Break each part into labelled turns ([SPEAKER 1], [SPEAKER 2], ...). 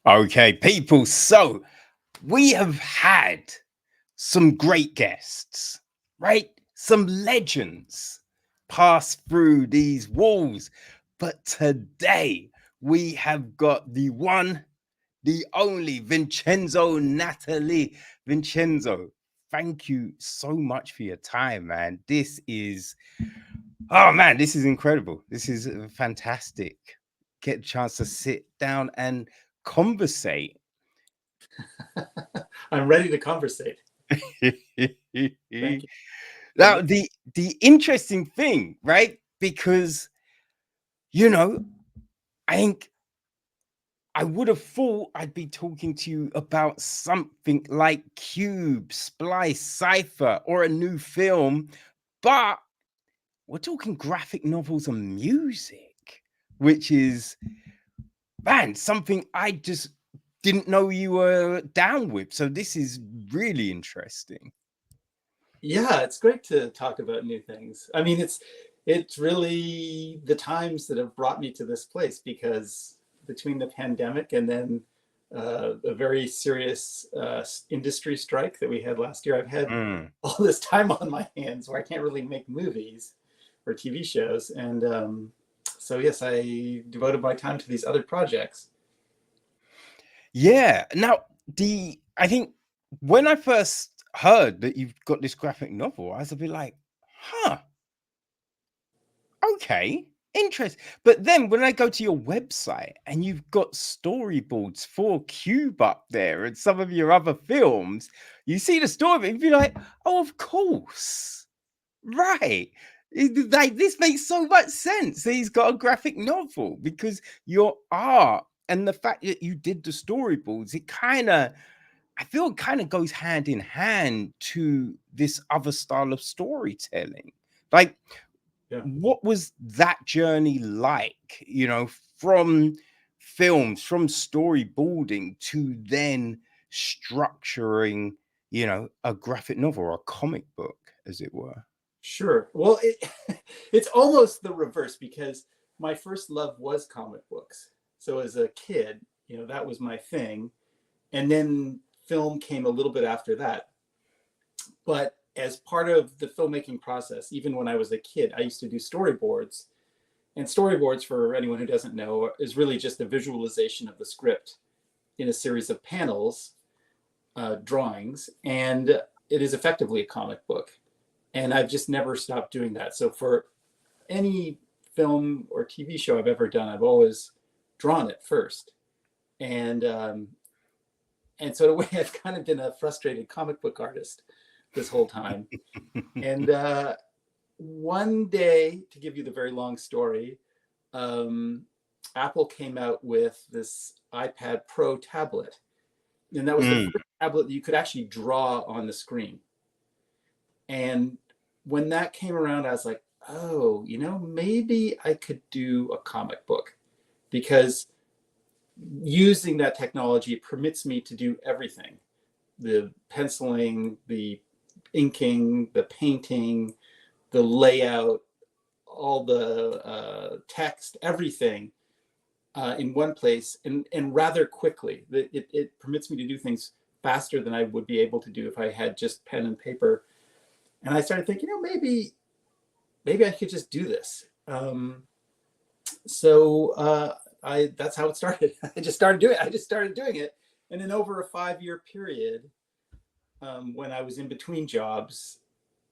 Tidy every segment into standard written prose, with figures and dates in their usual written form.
[SPEAKER 1] Okay, people. So we have had some great guests, right? Some legends pass through these walls. But today we have got the one, the only Vincenzo Natali. Vincenzo, thank you so much for your time, man. This is, oh man, this is incredible. This is fantastic. Get a chance to sit down and conversate.
[SPEAKER 2] I'm ready to conversate. Thank you.
[SPEAKER 1] Now, the interesting thing, right? Because I think I would have thought I'd be talking to you about something like Cube, Splice, Cipher, or a new film, but we're talking graphic novels and music, which is, man, something I just didn't know you were down with. So this is really interesting.
[SPEAKER 2] Yeah, it's great to talk about new things. I mean, it's really the times that have brought me to this place, because between the pandemic and then a very serious industry strike that we had last year, I've had all this time on my hands where I can't really make movies or TV shows. And so, yes, I devoted my time to these other projects.
[SPEAKER 1] Yeah. Now, I think when I first heard that you've got this graphic novel, I was a bit like, huh, okay, interest. But then when I go to your website and you've got storyboards for Cube up there and some of your other films, you see the story, you'd be like, oh, of course. Right. Like, this makes so much sense. He's got a graphic novel because your art and the fact that you did the storyboards, I feel it kind of goes hand in hand to this other style of storytelling. Like, what was that journey like, from films, from storyboarding to then structuring, a graphic novel or a comic book, as it were?
[SPEAKER 2] Sure. Well, it's almost the reverse, because my first love was comic books. So as a kid, that was my thing. And then film came a little bit after that. But as part of the filmmaking process, even when I was a kid, I used to do storyboards. And storyboards, for anyone who doesn't know, is really just a visualization of the script in a series of panels, drawings, and it is effectively a comic book. And I've just never stopped doing that. So for any film or TV show I've ever done, I've always drawn it first. And so in a way, I've kind of been a frustrated comic book artist this whole time. And one day, to give you the very long story, Apple came out with this iPad Pro tablet. And that was the first tablet that you could actually draw on the screen. And when that came around, I was like, oh, maybe I could do a comic book, because using that technology permits me to do everything: the penciling, the inking, the painting, the layout, all the text, everything in one place, and rather quickly. It permits me to do things faster than I would be able to do if I had just pen and paper. And I started thinking, maybe I could just do this. So that's how it started. I just started doing it. And in over a 5-year period, when I was in between jobs,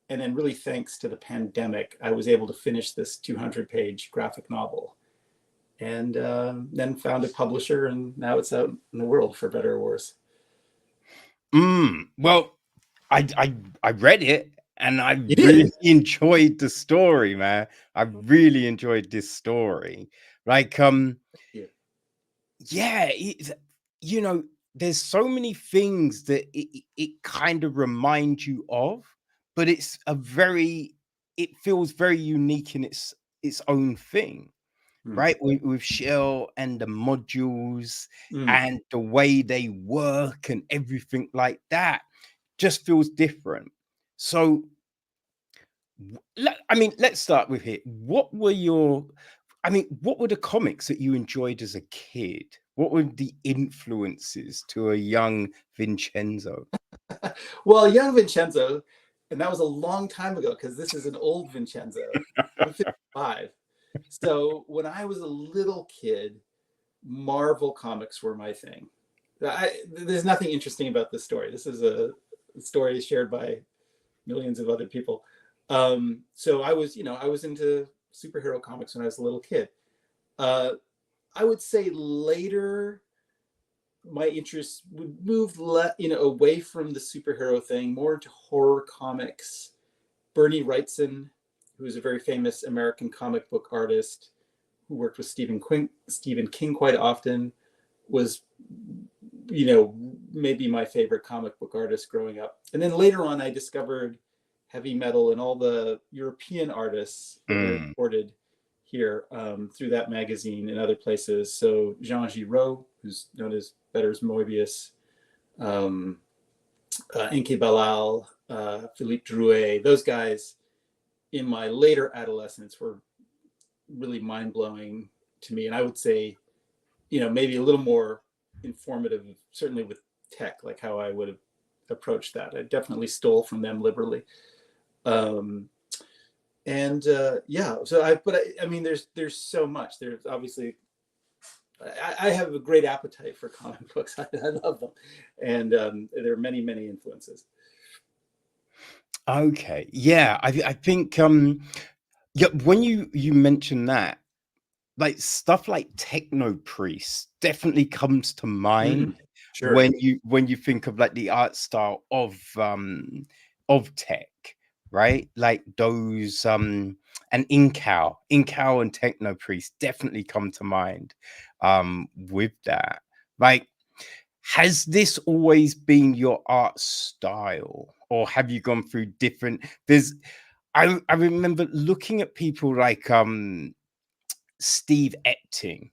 [SPEAKER 2] and then really thanks to the pandemic, I was able to finish this 200-page graphic novel. And then found a publisher, and now it's out in the world, for better or worse.
[SPEAKER 1] Well, I read it, and I really enjoyed the story, man. I really enjoyed this story. Like, yeah, there's so many things that it kind of reminds you of, but it feels very unique in its own thing, right? With Shell and the modules and the way they work and everything like that just feels different. So, let's start with here. What were the comics that you enjoyed as a kid? What were the influences to a young Vincenzo?
[SPEAKER 2] Well, young Vincenzo, and that was a long time ago because this is an old Vincenzo. I'm 55. So when I was a little kid, Marvel comics were my thing. There's nothing interesting about this story. This is a story shared by millions of other people. So I was, I was into superhero comics when I was a little kid. I would say later, my interest would move, away from the superhero thing, more into horror comics. Bernie Wrightson, who is a very famous American comic book artist who worked with Stephen King quite often, was, maybe my favorite comic book artist growing up. And then later on, I discovered heavy metal and all the European artists that were imported here through that magazine and other places. So Jean Giraud, who's known as better as Moebius, Enki Balal, Philippe Drouet, those guys in my later adolescence were really mind-blowing to me. And I would say, maybe a little more informative, certainly with tech, like how I would have approached that. I definitely stole from them liberally. I mean, there's so much. There's obviously, I have a great appetite for comic books. I love them, and there are many, many influences.
[SPEAKER 1] Okay, yeah, I think yeah, when you mention that, like stuff like Techno Priests definitely comes to mind
[SPEAKER 2] Sure.
[SPEAKER 1] when you think of like the art style of tech, right? Like those and Incal and Techno Priests definitely come to mind with that. Like, has this always been your art style, or have you gone through different? I remember looking at people like Steve Epting,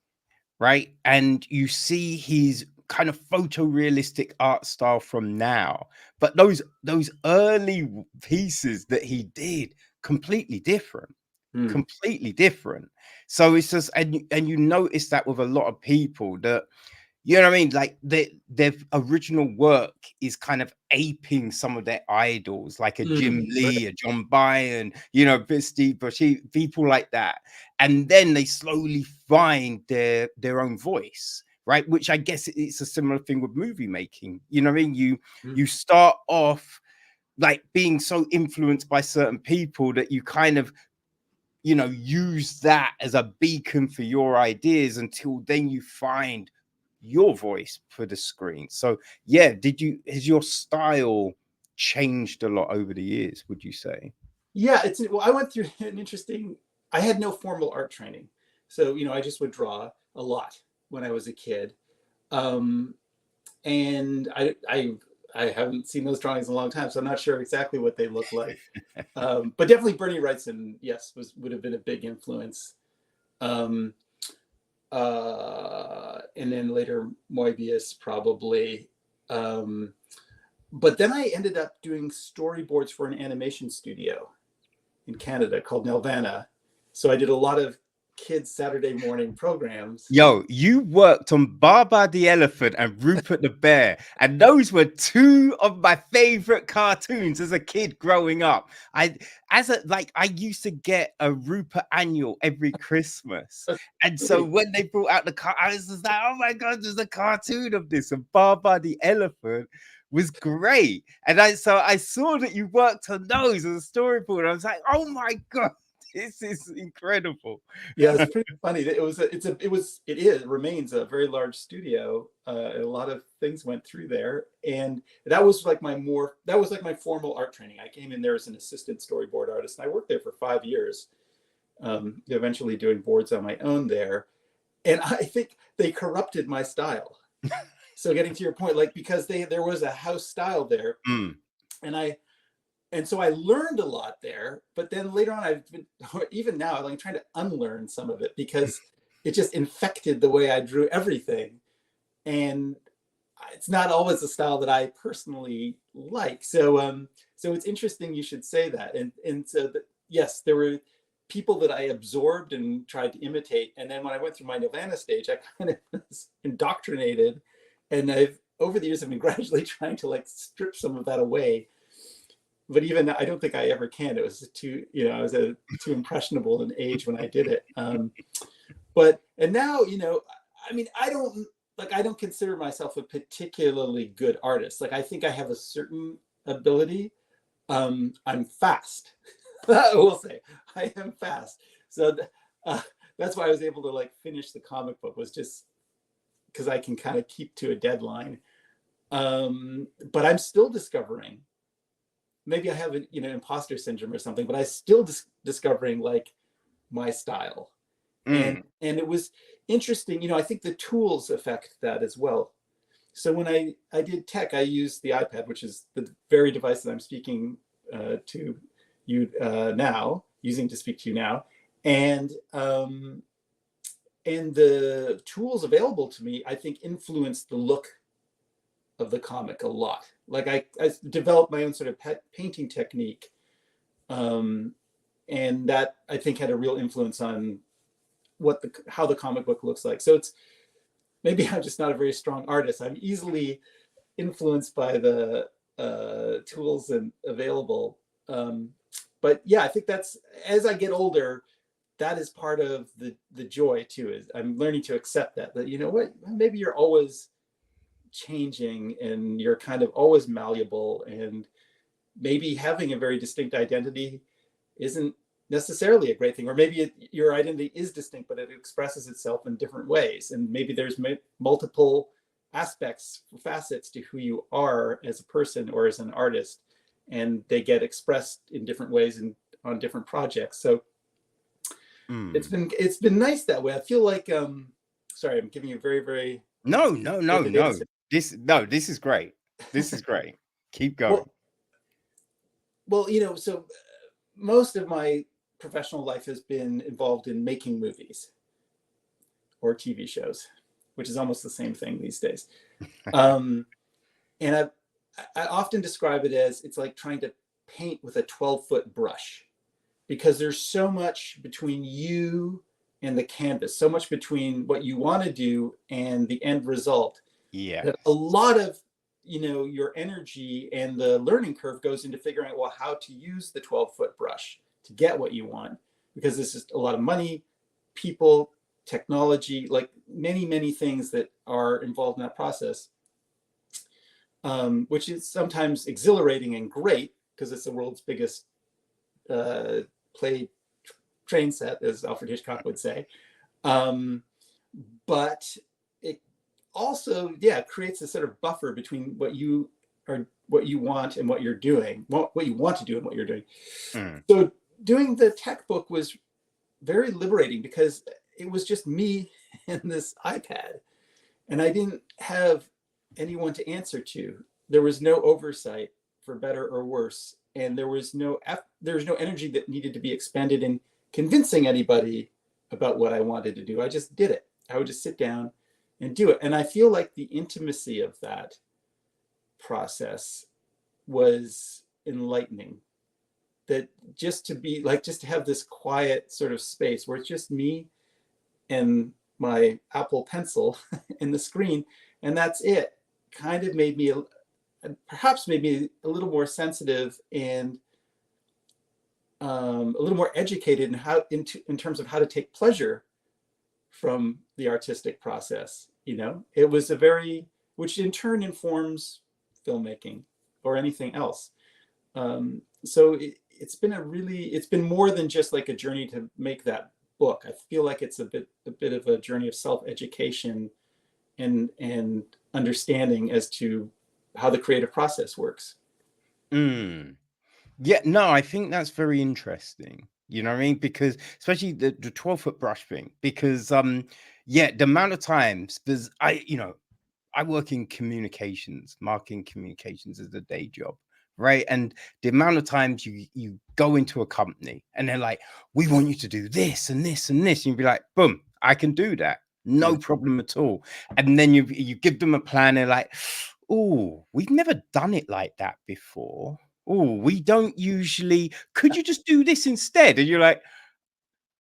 [SPEAKER 1] right? And you see his kind of photorealistic art style from now, but those early pieces that he did, completely different. Completely different. So it's just, and you notice that with a lot of people that, you know what I mean? Like their original work is kind of aping some of their idols, like a Jim Lee, a John Byrne, Steve Buscemi, people like that. And then they slowly find their own voice, right? Which I guess it's a similar thing with movie making. You know what I mean? You start off like being so influenced by certain people that you kind of use that as a beacon for your ideas until then you find your voice for the screen. So yeah, has your style changed a lot over the years, would you say?
[SPEAKER 2] Yeah, I went through I had no formal art training. So, I just would draw a lot when I was a kid. And I haven't seen those drawings in a long time, so I'm not sure exactly what they look like. But definitely Bernie Wrightson, yes, would have been a big influence. And then later Moebius probably. But then I ended up doing storyboards for an animation studio in Canada called Nelvana. So I did a lot of kids' Saturday morning programs.
[SPEAKER 1] Yo, you worked on Baba the Elephant and Rupert the Bear, and those were two of my favorite cartoons as a kid growing up. I used to get a Rupert annual every Christmas, and so when they brought out the car, I was just like, oh my god, there's a cartoon of this, and Baba the Elephant was great. And I saw that you worked on those as a storyboard. I was like, oh my god, this is incredible.
[SPEAKER 2] Yeah, it's pretty funny. It remains a very large studio. And a lot of things went through there, and that was like my formal art training. I came in there as an assistant storyboard artist, and I worked there for 5 years. Eventually doing boards on my own there, and I think they corrupted my style. So getting to your point, like because there was a house style there, and so I learned a lot there. But then later on, even now, I'm like trying to unlearn some of it because it just infected the way I drew everything, and it's not always the style that I personally like. So it's interesting you should say that, and so yes, there were people that I absorbed and tried to imitate. And then when I went through my Nirvana stage, I kind of was indoctrinated. And over the years, I've been gradually trying to like strip some of that away. But even I don't think I ever can. It was too, I was too impressionable an age when I did it. And now, I mean, I don't consider myself a particularly good artist. Like, I think I have a certain ability. I'm fast. I will say I am fast. So that's why I was able to like finish the comic book, was just because I can kind of keep to a deadline. But I'm still discovering. Maybe I have an imposter syndrome or something, but I still discovering like my style. And it was interesting. I think the tools affect that as well. So when I did tech, I used the iPad, which is the very device that I'm speaking to you now, using to speak to you now. And the tools available to me, I think, influenced the look of the comic a lot. Like I developed my own sort of painting technique. And that I think had a real influence on how the comic book looks like. So maybe I'm just not a very strong artist. I'm easily influenced by the tools available. But yeah, I think that's, as I get older, that is part of the joy too, is I'm learning to accept that maybe you're always changing and you're kind of always malleable, and maybe having a very distinct identity isn't necessarily a great thing, or maybe your identity is distinct, but it expresses itself in different ways, and maybe there's multiple aspects, facets to who you are as a person or as an artist, and they get expressed in different ways and on different projects. So it's been nice that way. I feel like sorry, I'm giving you a very, very
[SPEAKER 1] no this is great. This is great. Keep going.
[SPEAKER 2] Well, so most of my professional life has been involved in making movies or TV shows, which is almost the same thing these days. And I often describe it as, it's like trying to paint with a 12-foot brush, because there's so much between you and the canvas, so much between what you want to do and the end result.
[SPEAKER 1] Yeah.
[SPEAKER 2] That a lot of your energy and the learning curve goes into figuring out, well, how to use the 12-foot brush to get what you want, because there's just a lot of money, people, technology, like many, many things that are involved in that process, which is sometimes exhilarating and great because it's the world's biggest play train set, as Alfred Hitchcock would say. But it also, creates a sort of buffer between what you want and what you're doing, what you want to do and what you're doing. So doing the tech book was very liberating, because it was just me and this iPad, and I didn't have anyone to answer to. There was no oversight, for better or worse, and there was no energy that needed to be expended in convincing anybody about what I wanted to do. I just did it. I would just sit down and do it. And I feel like the intimacy of that process was enlightening. That just to have this quiet sort of space where it's just me and my Apple Pencil and the screen, and that's it, kind of made me a little more sensitive and a little more educated in terms of how to take pleasure from the artistic process. It was which in turn informs filmmaking or anything else. So it's been more than just like a journey to make that book. I feel like it's a bit of a journey of self-education and understanding as to how the creative process works.
[SPEAKER 1] Yeah, no, I think that's very interesting. You know what I mean? Because especially the 12-foot brush thing, because the amount of times, because I work in marketing communications as a day job, right? And the amount of times you go into a company and they're like, we want you to do this and this and this, and you'd be like, boom, I can do that, no problem at all. And then you give them a plan, they're like, oh, we've never done it like that before. Oh, we don't usually, could you just do this instead? And you're like,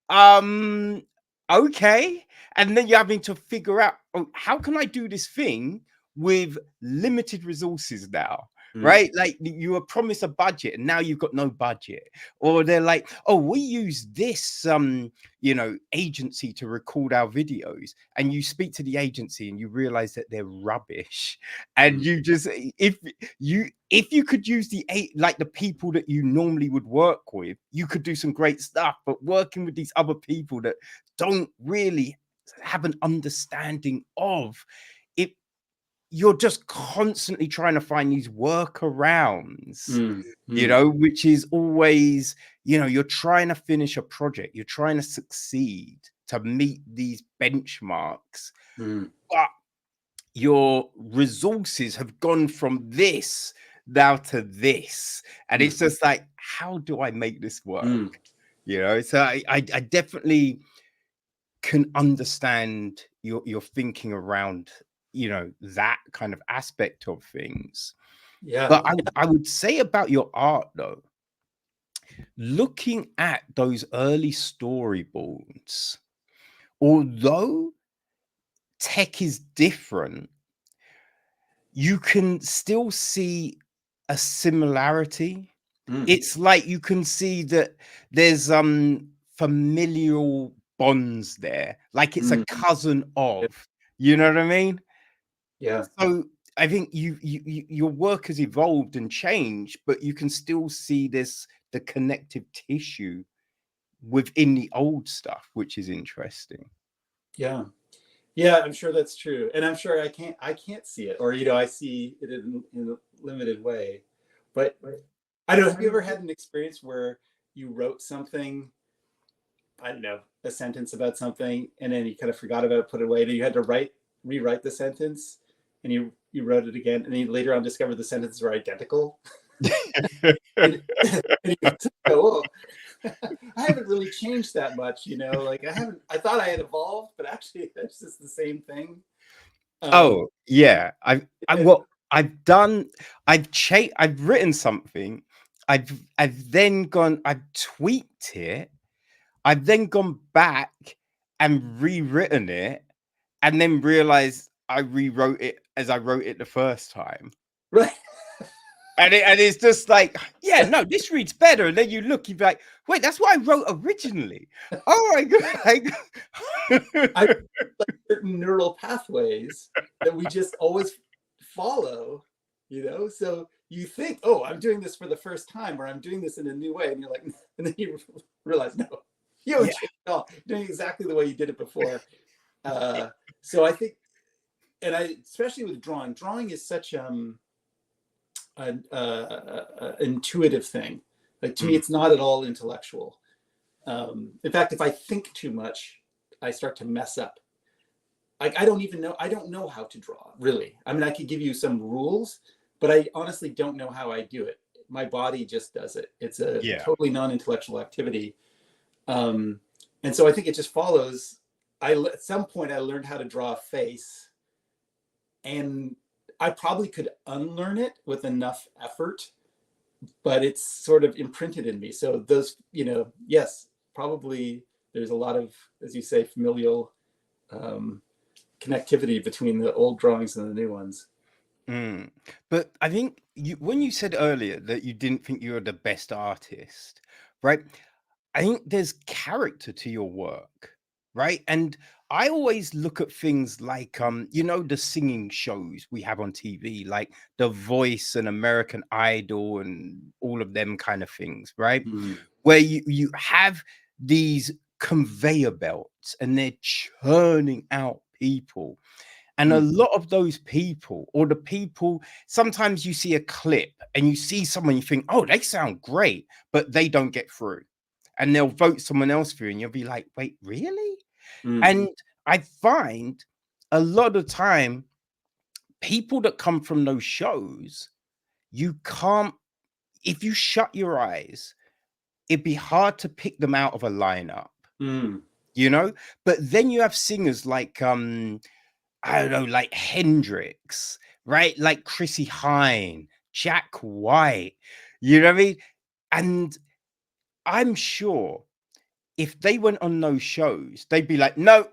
[SPEAKER 1] um okay, and then you're having to figure out, oh, how can I do this thing with limited resources now,
[SPEAKER 2] Mm,
[SPEAKER 1] right? Like you were promised a budget and now you've got no budget, or they're like, oh, we use this agency to record our videos, and you speak to the agency and you realize that they're rubbish, and
[SPEAKER 2] mm,
[SPEAKER 1] you just, if you could use the people that you normally would work with, you could do some great stuff. But working with these other people that don't really have an understanding of it, you're just constantly trying to find these workarounds,
[SPEAKER 2] mm, mm,
[SPEAKER 1] which is always, you're trying to finish a project, you're trying to succeed to meet these benchmarks,
[SPEAKER 2] mm,
[SPEAKER 1] but your resources have gone from this now to this, and
[SPEAKER 2] mm,
[SPEAKER 1] it's just like, how do I make this work?
[SPEAKER 2] mm.
[SPEAKER 1] So I definitely can understand your thinking around that kind of aspect of things.
[SPEAKER 2] Yeah.
[SPEAKER 1] But I would say about your art, though, looking at those early storyboards, although tech is different, you can still see a similarity.
[SPEAKER 2] Mm,
[SPEAKER 1] It's like you can see that there's familial bonds there, like it's a
[SPEAKER 2] mm.
[SPEAKER 1] cousin
[SPEAKER 2] Yeah.
[SPEAKER 1] of, you know what I mean?
[SPEAKER 2] Yeah.
[SPEAKER 1] So I think your work has evolved and changed, but you can still see the connective tissue within the old stuff, which is interesting.
[SPEAKER 2] Yeah. Yeah, I'm sure that's true, and I'm sure I can't see it, or I see it in a limited way. But I don't know. Have you ever had an experience where you wrote something, I don't know, a sentence about something, and then you kind of forgot about it, put it away, and you had to rewrite the sentence, and you wrote it again, and then you later on discovered the sentences were identical, and, and you go, oh, I haven't really changed that much, like I thought I had evolved, but actually that's just the same thing. Um,
[SPEAKER 1] Oh, yeah.
[SPEAKER 2] and
[SPEAKER 1] I've written something. I've then I've tweaked it. I've then gone back and rewritten it, and then realized I rewrote it as I wrote it the first time.
[SPEAKER 2] right.
[SPEAKER 1] And it's just like, yeah, no, this reads better. And then you look, you're like, wait, that's what I wrote originally. Oh my god.
[SPEAKER 2] I like certain neural pathways that we just always follow, So you think, oh, I'm doing this for the first time, or I'm doing this in a new way, and you're like, and then you realize, no, you haven't
[SPEAKER 1] Yeah.
[SPEAKER 2] changed at all. You're doing exactly the way you did it before. So I think, and especially with drawing is such an intuitive thing. Like to me,
[SPEAKER 1] Mm.
[SPEAKER 2] it's not at all intellectual. In fact, if I think too much, I start to mess up. I don't even know. I don't know how to draw, really. I mean, I could give you some rules, but I honestly don't know how I do it. My body just does it. It's a
[SPEAKER 1] Yeah.
[SPEAKER 2] totally non-intellectual activity. Um, and so I think it just follows. At some point, I learned how to draw a face, and I probably could unlearn it with enough effort, but it's sort of imprinted in me. So those, yes, probably there's a lot of, as you say, familial connectivity between the old drawings and the new ones.
[SPEAKER 1] Mm. But I think when you said earlier that you didn't think you were the best artist, right? I think there's character to your work, right? And I always look at things like the singing shows we have on TV, like The Voice and American Idol and all of them kind of things, right?
[SPEAKER 2] Mm,
[SPEAKER 1] Where you have these conveyor belts and they're churning out people. And a
[SPEAKER 2] mm,
[SPEAKER 1] lot of those people, or the people, sometimes you see a clip and you see someone, you think, oh, they sound great, but they don't get through. And they'll vote someone else through, and you'll be like, wait, really?
[SPEAKER 2] mm,
[SPEAKER 1] And I find a lot of time, people that come from those shows, you can't, if you shut your eyes, it'd be hard to pick them out of a lineup,
[SPEAKER 2] mm,
[SPEAKER 1] you know? But then you have singers like I don't know, like Hendrix, right? Like Chrissy Hine, Jack White, you know what I mean? And I'm sure if they went on those shows, they'd be like, no,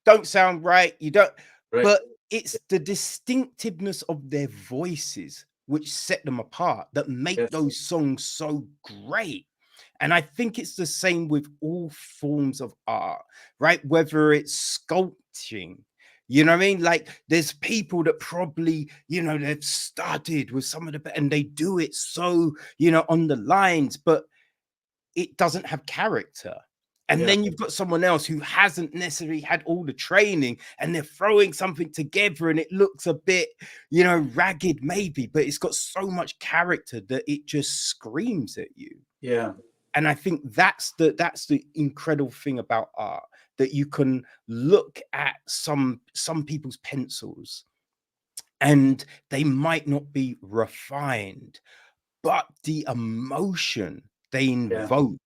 [SPEAKER 1] don't sound right. You don't.
[SPEAKER 2] Right.
[SPEAKER 1] But it's the distinctiveness of their voices which set them apart that make
[SPEAKER 2] Yes.
[SPEAKER 1] those songs so great. And I think it's the same with all forms of art, right? Whether it's sculpting, you know what I mean? Like there's people that probably, they've started with some of the, and they do it so, on the lines, but it doesn't have character. And
[SPEAKER 2] Yeah.
[SPEAKER 1] then you've got someone else who hasn't necessarily had all the training and they're throwing something together and it looks a bit, ragged maybe, but it's got so much character that it just screams at you.
[SPEAKER 2] Yeah.
[SPEAKER 1] And I think that's the incredible thing about art, that you can look at some people's pencils and they might not be refined, but the emotion they invoke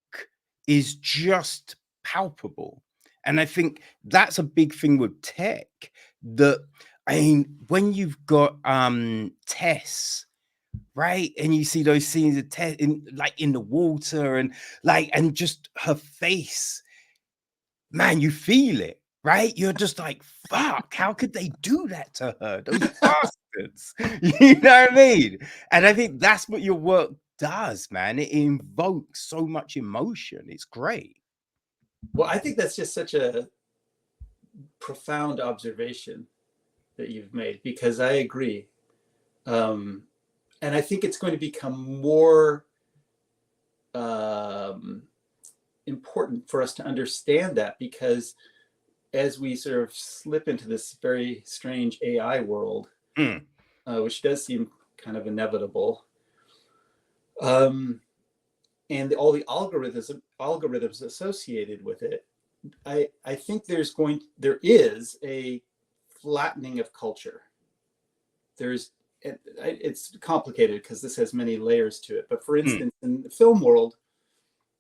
[SPEAKER 1] is just palpable. And I think that's a big thing with tech, that I mean, when you've got Tess, right, and you see those scenes of Tess in the water and just her face, man, you feel it, right? You're just like, fuck, how could they do that to her? Those bastards. You know what I mean? And I think that's what your work does, man. It invokes so much emotion. It's great.
[SPEAKER 2] Well, I think that's just such a profound observation that you've made, because I agree. And I think it's going to become more important for us to understand that, because as we sort of slip into this very strange AI world, which does seem kind of inevitable, and all the algorithms associated with it, I think there is a flattening of culture. It's complicated because this has many layers to it. But for instance, in the film world,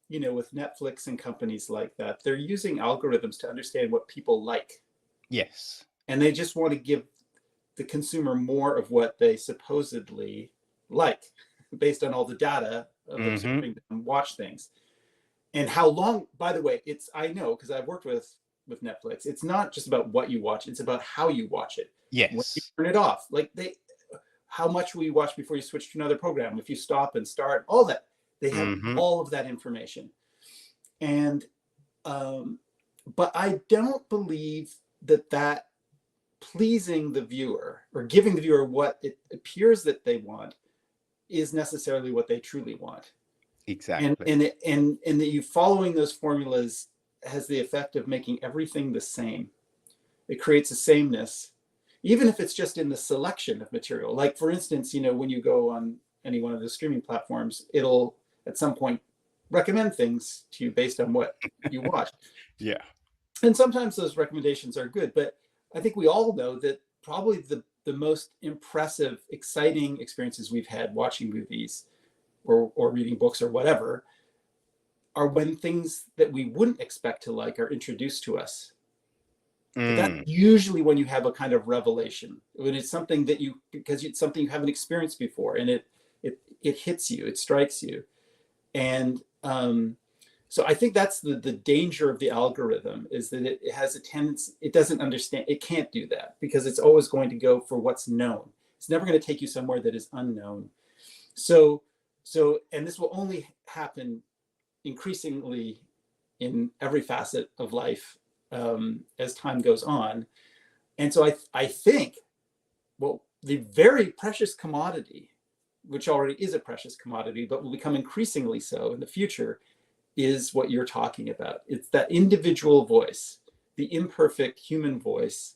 [SPEAKER 2] with Netflix and companies like that, they're using algorithms to understand what people like.
[SPEAKER 1] Yes.
[SPEAKER 2] And they just want to give the consumer more of what they supposedly like, based on all the data of observing them watch things. And how long, by the way, I know, because I've worked with Netflix, it's not just about what you watch, it's about how you watch it.
[SPEAKER 1] Yes.
[SPEAKER 2] When you turn it off, how much will you watch before you switch to another program? If you stop and start, all that, they have all of that information. And, but I don't believe that pleasing the viewer or giving the viewer what it appears that they want is necessarily what they truly want.
[SPEAKER 1] Exactly.
[SPEAKER 2] And that you following those formulas has the effect of making everything the same. It creates a sameness, even if it's just in the selection of material. Like, for instance, when you go on any one of the streaming platforms, it'll at some point recommend things to you based on what you watched.
[SPEAKER 1] Yeah.
[SPEAKER 2] And sometimes those recommendations are good, but I think we all know that probably the most impressive, exciting experiences we've had watching movies or reading books or whatever are when things that we wouldn't expect to like are introduced to us. But that's usually when you have a kind of revelation, when it's something that because it's something you haven't experienced before, and it hits you, it strikes you. And so I think that's the danger of the algorithm, is that it has a tendency, it doesn't understand, it can't do that, because it's always going to go for what's known. It's never going to take you somewhere that is unknown. So, and this will only happen increasingly in every facet of life as time goes on. And so I think, well, the very precious commodity, which already is a precious commodity, but will become increasingly so in the future, is what you're talking about. It's that individual voice, the imperfect human voice.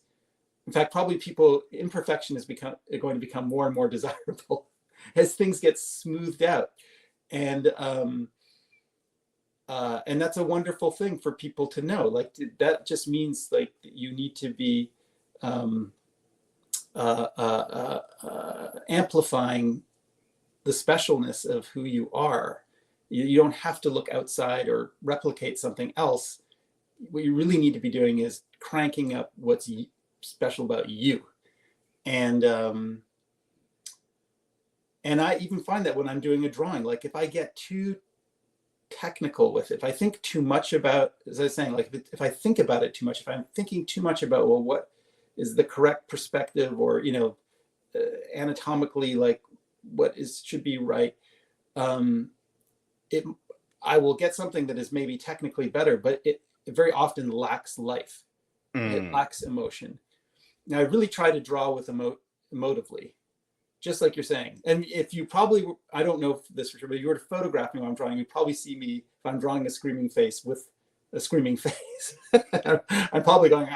[SPEAKER 2] In fact, probably imperfection is going to become more and more desirable as things get smoothed out. And that's a wonderful thing for people to know. Like, that just means like you need to be amplifying the specialness of who you are. You don't have to look outside or replicate something else. What you really need to be doing is cranking up what's special about you. And I even find that when I'm doing a drawing, like if I get too technical with it. If I think too much about, as I was saying, like if I think about it too much, if I'm thinking too much about, well, what is the correct perspective, or anatomically, like what is should be right, it I will get something that is maybe technically better, but it very often lacks life. It lacks emotion. Now I really try to draw with emotively, just like you're saying. And if you probably, I don't know if this for sure, but if you were to photograph me while I'm drawing, you'd probably see me if I'm drawing a screaming face with a screaming face. I'm probably going,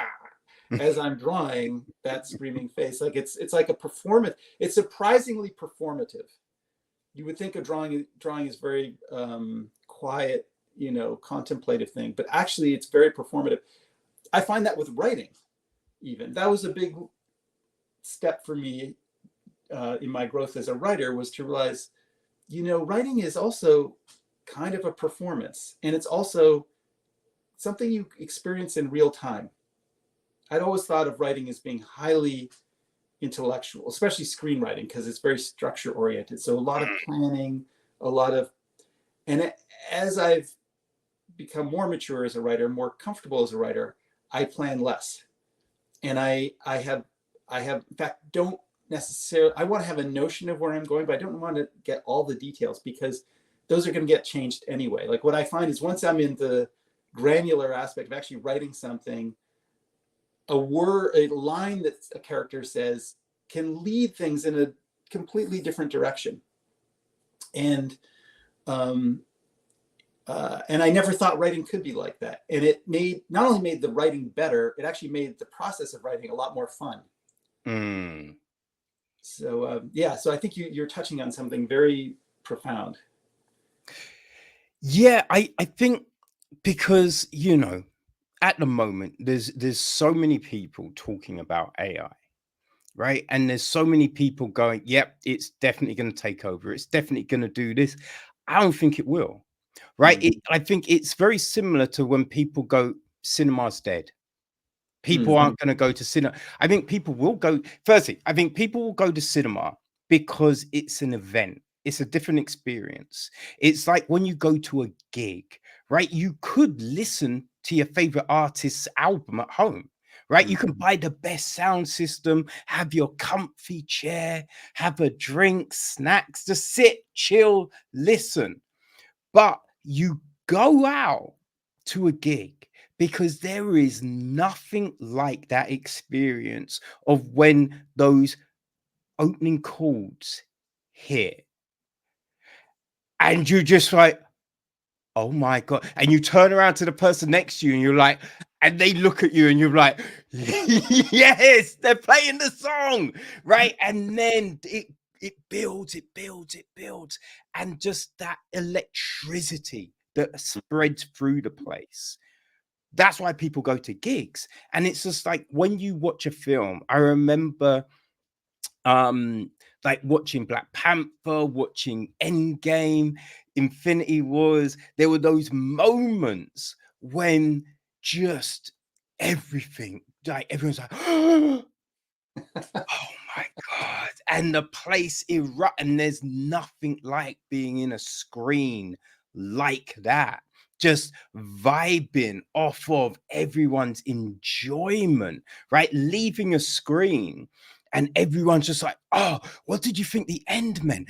[SPEAKER 2] as I'm drawing that screaming face. Like it's like a performance. It's surprisingly performative. You would think a drawing is very quiet, contemplative thing, but actually it's very performative. I find that with writing, even. That was a big step for me in my growth as a writer, was to realize, writing is also kind of a performance, and it's also something you experience in real time. I'd always thought of writing as being highly intellectual, especially screenwriting, because it's very structure oriented. So a lot of planning, and as I've become more mature as a writer, more comfortable as a writer, I plan less. And I have in fact, don't necessarily, I want to have a notion of where I'm going, but I don't want to get all the details, because those are going to get changed anyway. Like what I find is, once I'm in the granular aspect of actually writing something, a line that a character says can lead things in a completely different direction. And I never thought writing could be like that. And it not only made the writing better, it actually made the process of writing a lot more fun. So so I think you're touching on something very profound.
[SPEAKER 1] Yeah, I think because at the moment there's so many people talking about AI, right? And there's so many people going, yep, it's definitely going to take over. It's definitely going to do this. I don't think it will, right? I think it's very similar to when people go, cinema's dead. People aren't going to go to cinema. I think people will go. Firstly, I think people will go to cinema because it's an event. It's a different experience. It's like when you go to a gig, right? You could listen to your favorite artist's album at home, right? You can buy the best sound system, have your comfy chair, have a drink, snacks, just sit, chill, listen. But you go out to a gig because there is nothing like that experience of when those opening chords hit. And you're just like, oh my God. And you turn around to the person next to you and you're like, and they look at you and you're like, yes, they're playing the song, right? And then it builds. And just that electricity that spreads through the place. That's why people go to gigs. And it's just like when you watch a film, I remember like watching Black Panther, watching Endgame, Infinity Wars. There were those moments when just everything, like everyone's like, oh my God. And the place erupt, and there's nothing like being in a screen like that. Just vibing off of everyone's enjoyment, right? Leaving a screen and everyone's just like, oh, what did you think the end meant?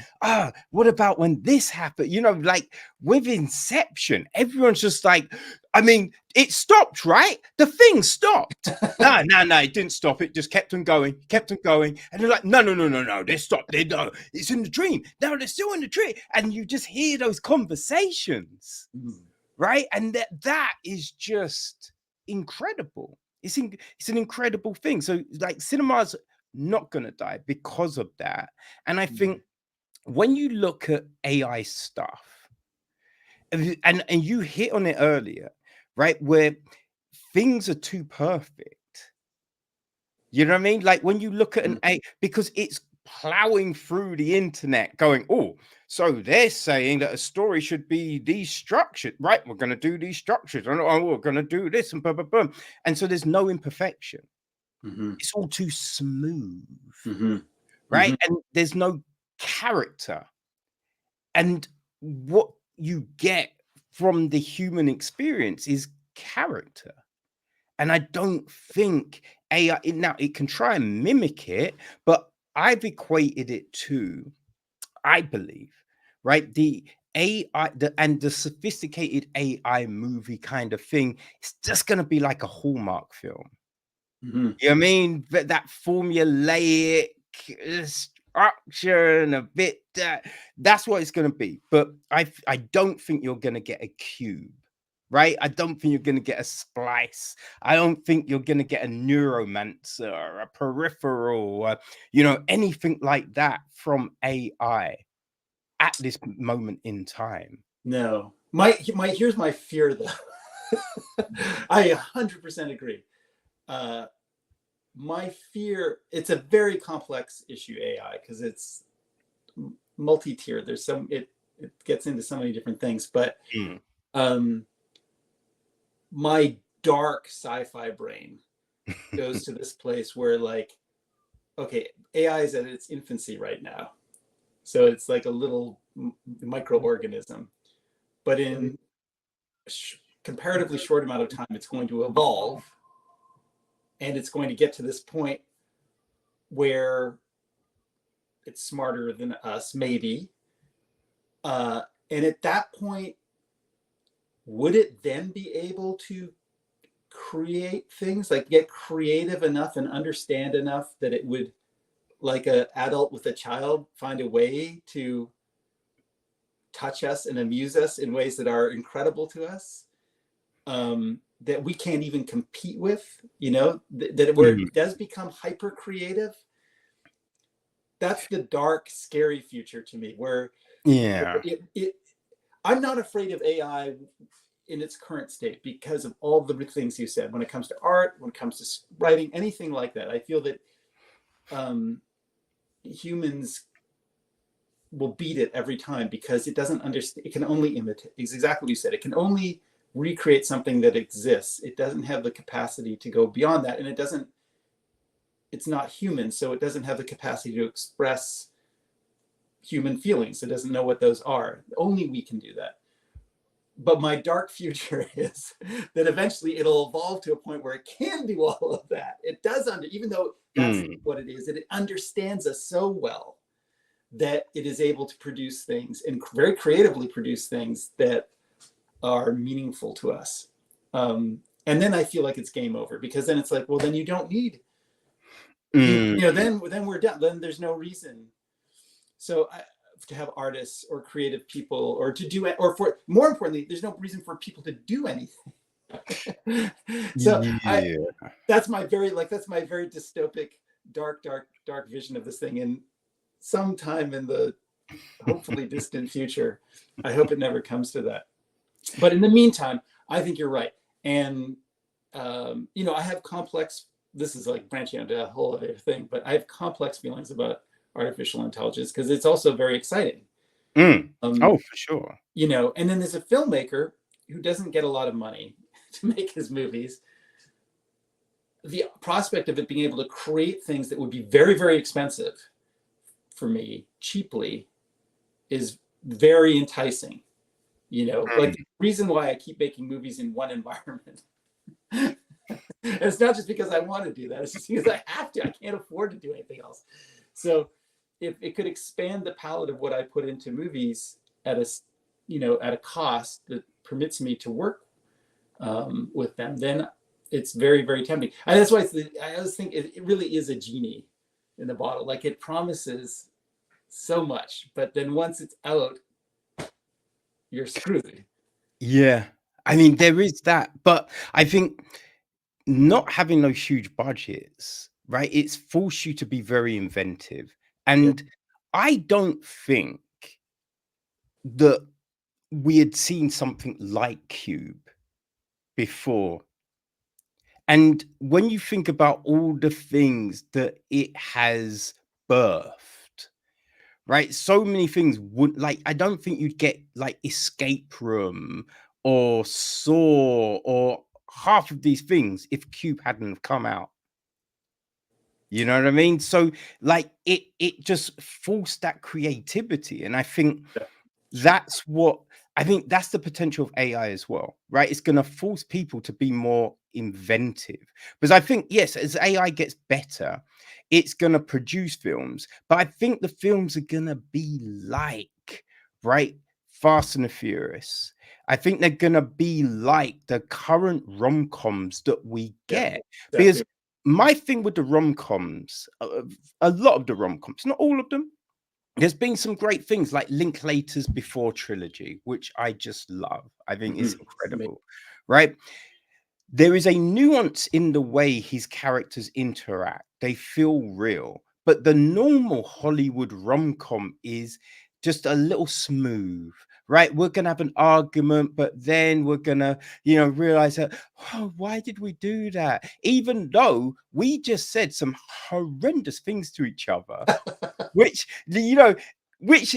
[SPEAKER 1] What about when this happened? Like with Inception, everyone's just like, I mean, it stopped, right? The thing stopped. No, it didn't stop. It just kept on going. And they're like, no, they stopped. No, it's in the dream. No, they're still in the dream. And you just hear those conversations, right? And that is just incredible. It's an incredible thing. So like cinema's not going to die because of that. And I think when you look at AI stuff, and you hit on it earlier, right, where things are too perfect. You know what I mean? Like when you look at an AI, because it's plowing through the internet going, oh, so they're saying that a story should be these structured, right? We're going to do these structures, and we're going to do this, and boom, boom, boom. And so there's no imperfection. It's all too smooth, right? And there's no character. And what you get from the human experience is character. And I don't think AI, now it can try and mimic it, but I've equated it to, I believe, right? The AI and the sophisticated AI movie kind of thing, it's just going to be like a Hallmark film.
[SPEAKER 2] Mhm.
[SPEAKER 1] You know what I mean? That formulaic structure and a bit that's what it's going to be. But I don't think you're going to get a cube, right? I don't think you're going to get a splice. I don't think you're going to get a neuromancer, a peripheral, anything like that from AI at this moment in time.
[SPEAKER 2] No, here's my fear though. I 100% agree. My fear, it's a very complex issue, AI, because it's multi-tiered. It gets into so many different things, but my dark sci-fi brain goes to this place where, like, okay, AI is at its infancy right now, so it's like a little microorganism, but in comparatively short amount of time, it's going to evolve, and it's going to get to this point where it's smarter than us, maybe. And at that point, would it then be able to create things, like get creative enough and understand enough that it would, like an adult with a child, find a way to touch us and amuse us in ways that are incredible to us, that we can't even compete with, where it does become hyper creative? That's the dark, scary future to me, where I'm not afraid of AI in its current state because of all the things you said. When it comes to art, when it comes to writing, anything like that, I feel that humans will beat it every time because it doesn't understand. It can only imitate. It's exactly what you said. It can only recreate something that exists. It doesn't have the capacity to go beyond that, and it's not human, so it doesn't have the capacity to express human feelings. It doesn't know what those are. Only we can do that. But my dark future is that eventually it'll evolve to a point where it can do all of that. It does, even though that's what it is, it understands us so well that it is able to produce things, and very creatively produce things that are meaningful to us. And then I feel like it's game over, because then it's like, well, then you don't need, then we're done. Then there's no reason. So to have artists or creative people, or to do it, or for more importantly, there's no reason for people to do anything. So that's my very dystopic, dark vision of this thing. And sometime in the hopefully distant future, I hope it never comes to that. But in the meantime, I think you're right. And I have complex, this is like branching into a whole other thing, but I have complex feelings about artificial intelligence because it's also very exciting.
[SPEAKER 1] For sure.
[SPEAKER 2] And then there's a filmmaker who doesn't get a lot of money to make his movies. The prospect of it being able to create things that would be very, very expensive for me cheaply is very enticing. Like the reason why I keep making movies in one environment. It's not just because I want to do that. It's just because I have to. I can't afford to do anything else. So if it could expand the palette of what I put into movies at a cost that permits me to work with them, then it's very, very tempting. And that's why I always think it really is a genie in the bottle. Like, it promises so much, but then once it's out, you're screwed.
[SPEAKER 1] Yeah. I mean, there is that, but I think not having those huge budgets, right? It's forced you to be very inventive. And I don't think that we had seen something like Cube before. And when you think about all the things that it has birthed, right? So many things I don't think you'd get like Escape Room or Saw or half of these things if Cube hadn't have come out. You know what I mean? So like it just forced that creativity. And I think that's what I think that's the potential of AI as well, right? It's going to force people to be more inventive. Because I think, yes, as AI gets better, it's going to produce films, but I think the films are going to be like, right, Fast and the Furious. I think they're going to be like the current rom-coms that we
[SPEAKER 2] Yeah,
[SPEAKER 1] get. Because
[SPEAKER 2] exactly.
[SPEAKER 1] my thing with the rom-coms, a lot of the rom-coms, not all of them, there's been some great things like Linklater's Before trilogy, which I just love. I think it's incredible, right? There is a nuance in the way his characters interact. They feel real. But the normal Hollywood rom-com is just a little smooth, right? We're going to have an argument, but then we're going to, realize that, oh, why did we do that? Even though we just said some horrendous things to each other, which which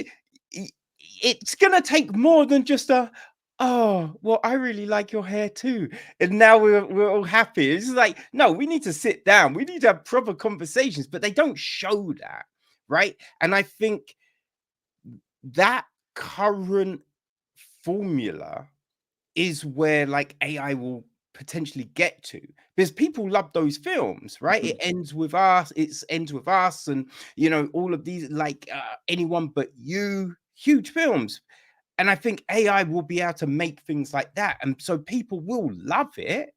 [SPEAKER 1] it's gonna take more than just a, oh, well, I really like your hair too, and now we're all happy. It's like, no, we need to sit down, we need to have proper conversations, but they don't show that, right? And I think that current formula is where like AI will potentially get to, because people love those films, right? It ends with us, and all of these like Anyone But You, huge films. And I think AI will be able to make things like that, and so people will love it.